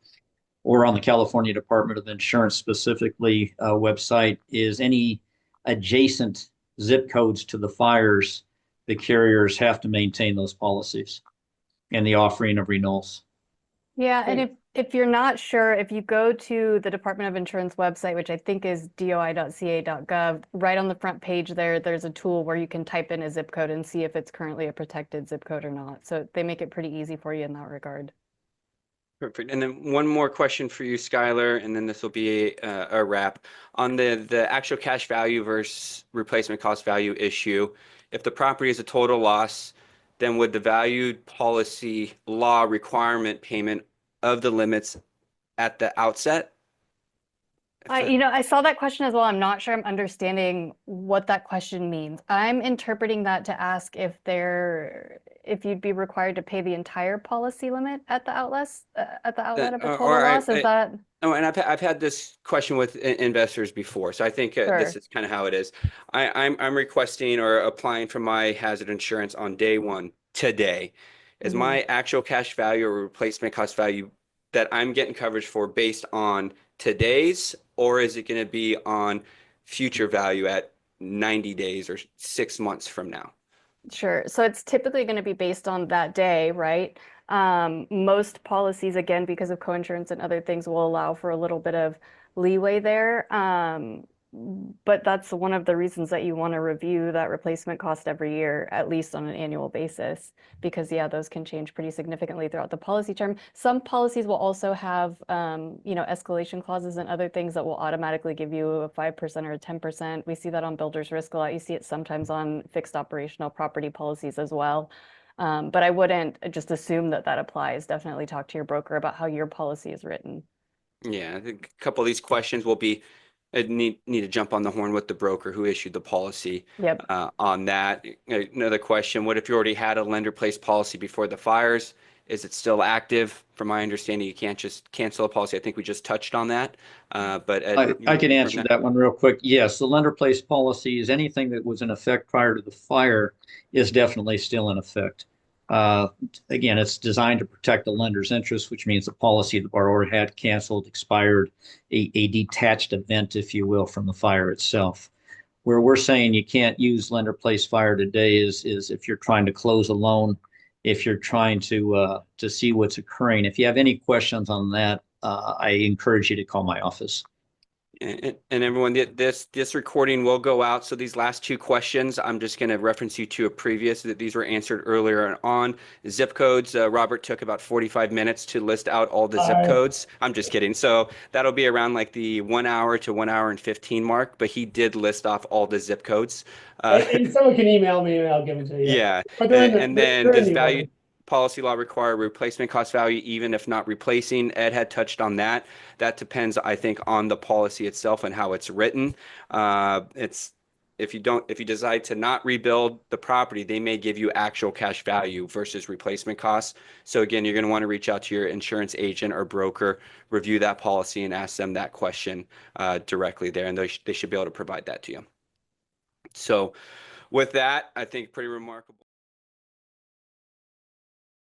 or on the California Department of Insurance specifically website, is any adjacent zip codes to the fires, the carriers have to maintain those policies and the offering of renewals. Yeah, and if you're not sure, if you go to the Department of Insurance website, which I think is doi.ca.gov, right on the front page there's a tool where you can type in a zip code and see if it's currently a protected zip code or not. So they make it pretty easy for you in that regard. Perfect. And then one more question for you, Skylar, and then this will be a wrap. On the actual cash value versus replacement cost value issue, if the property is a total loss, then would the valued policy law requirement payment of the limits at the outset? I saw that question as well. I'm not sure I'm understanding what that question means. I'm interpreting that to ask if you'd be required to pay the entire policy limit at the outlet of a total loss. Is that? Oh, and I've had this question with investors before, so I think this is kind of how it is. I'm requesting or applying for my hazard insurance on day one today. Is my actual cash value or replacement cost value that I'm getting coverage for based on today's, or is it going to be on future value at 90 days or 6 months from now? Sure. So it's typically going to be based on that day, right? Most policies, again, because of coinsurance and other things, will allow for a little bit of leeway there. But that's one of the reasons that you want to review that replacement cost every year, at least on an annual basis, because yeah, those can change pretty significantly throughout the policy term. Some policies will also have, escalation clauses and other things that will automatically give you a 5% or a 10%. We see that on builder's risk a lot. You see it sometimes on fixed operational property policies as well. But I wouldn't just assume that applies. Definitely talk to your broker about how your policy is written. Yeah, I think a couple of these questions will be I need to jump on the horn with the broker who issued the policy Yep. on that. Another question, what if you already had a lender-placed policy before the fires? Is it still active? From my understanding, you can't just cancel a policy. I think we just touched on that. But Ed, you I wanna can confirm answer that one real quick. Yes, the lender-placed policy is anything that was in effect prior to the fire is definitely still in effect. Again, it's designed to protect the lender's interest, which means the policy the borrower had canceled, expired, a detached event, if you will, from the fire itself. Where we're saying you can't use lender-placed fire today is if you're trying to close a loan, if you're trying to see what's occurring. If you have any questions on that, I encourage you to call my office. And everyone, this recording will go out. So these last two questions, I'm just going to reference you to a previous that these were answered earlier on. Zip codes, Robert took about 45 minutes to list out all the zip codes. I'm just kidding. So that'll be around like the 1 hour to 1 hour and 15 mark, but he did list off all the zip codes. And someone can email me and I'll give them to you. Yeah. But they're in And the, then they're in does the value order. policy law require replacement cost value even if not replacing? Ed had touched on that. That depends, I think, on the policy itself and how it's written. It's if you decide to not rebuild the property, they may give you actual cash value versus replacement costs. So again, you're going to want to reach out to your insurance agent or broker, review that policy, and ask them that question directly there, and they should be able to provide that to you. So with that, I think pretty remarkable.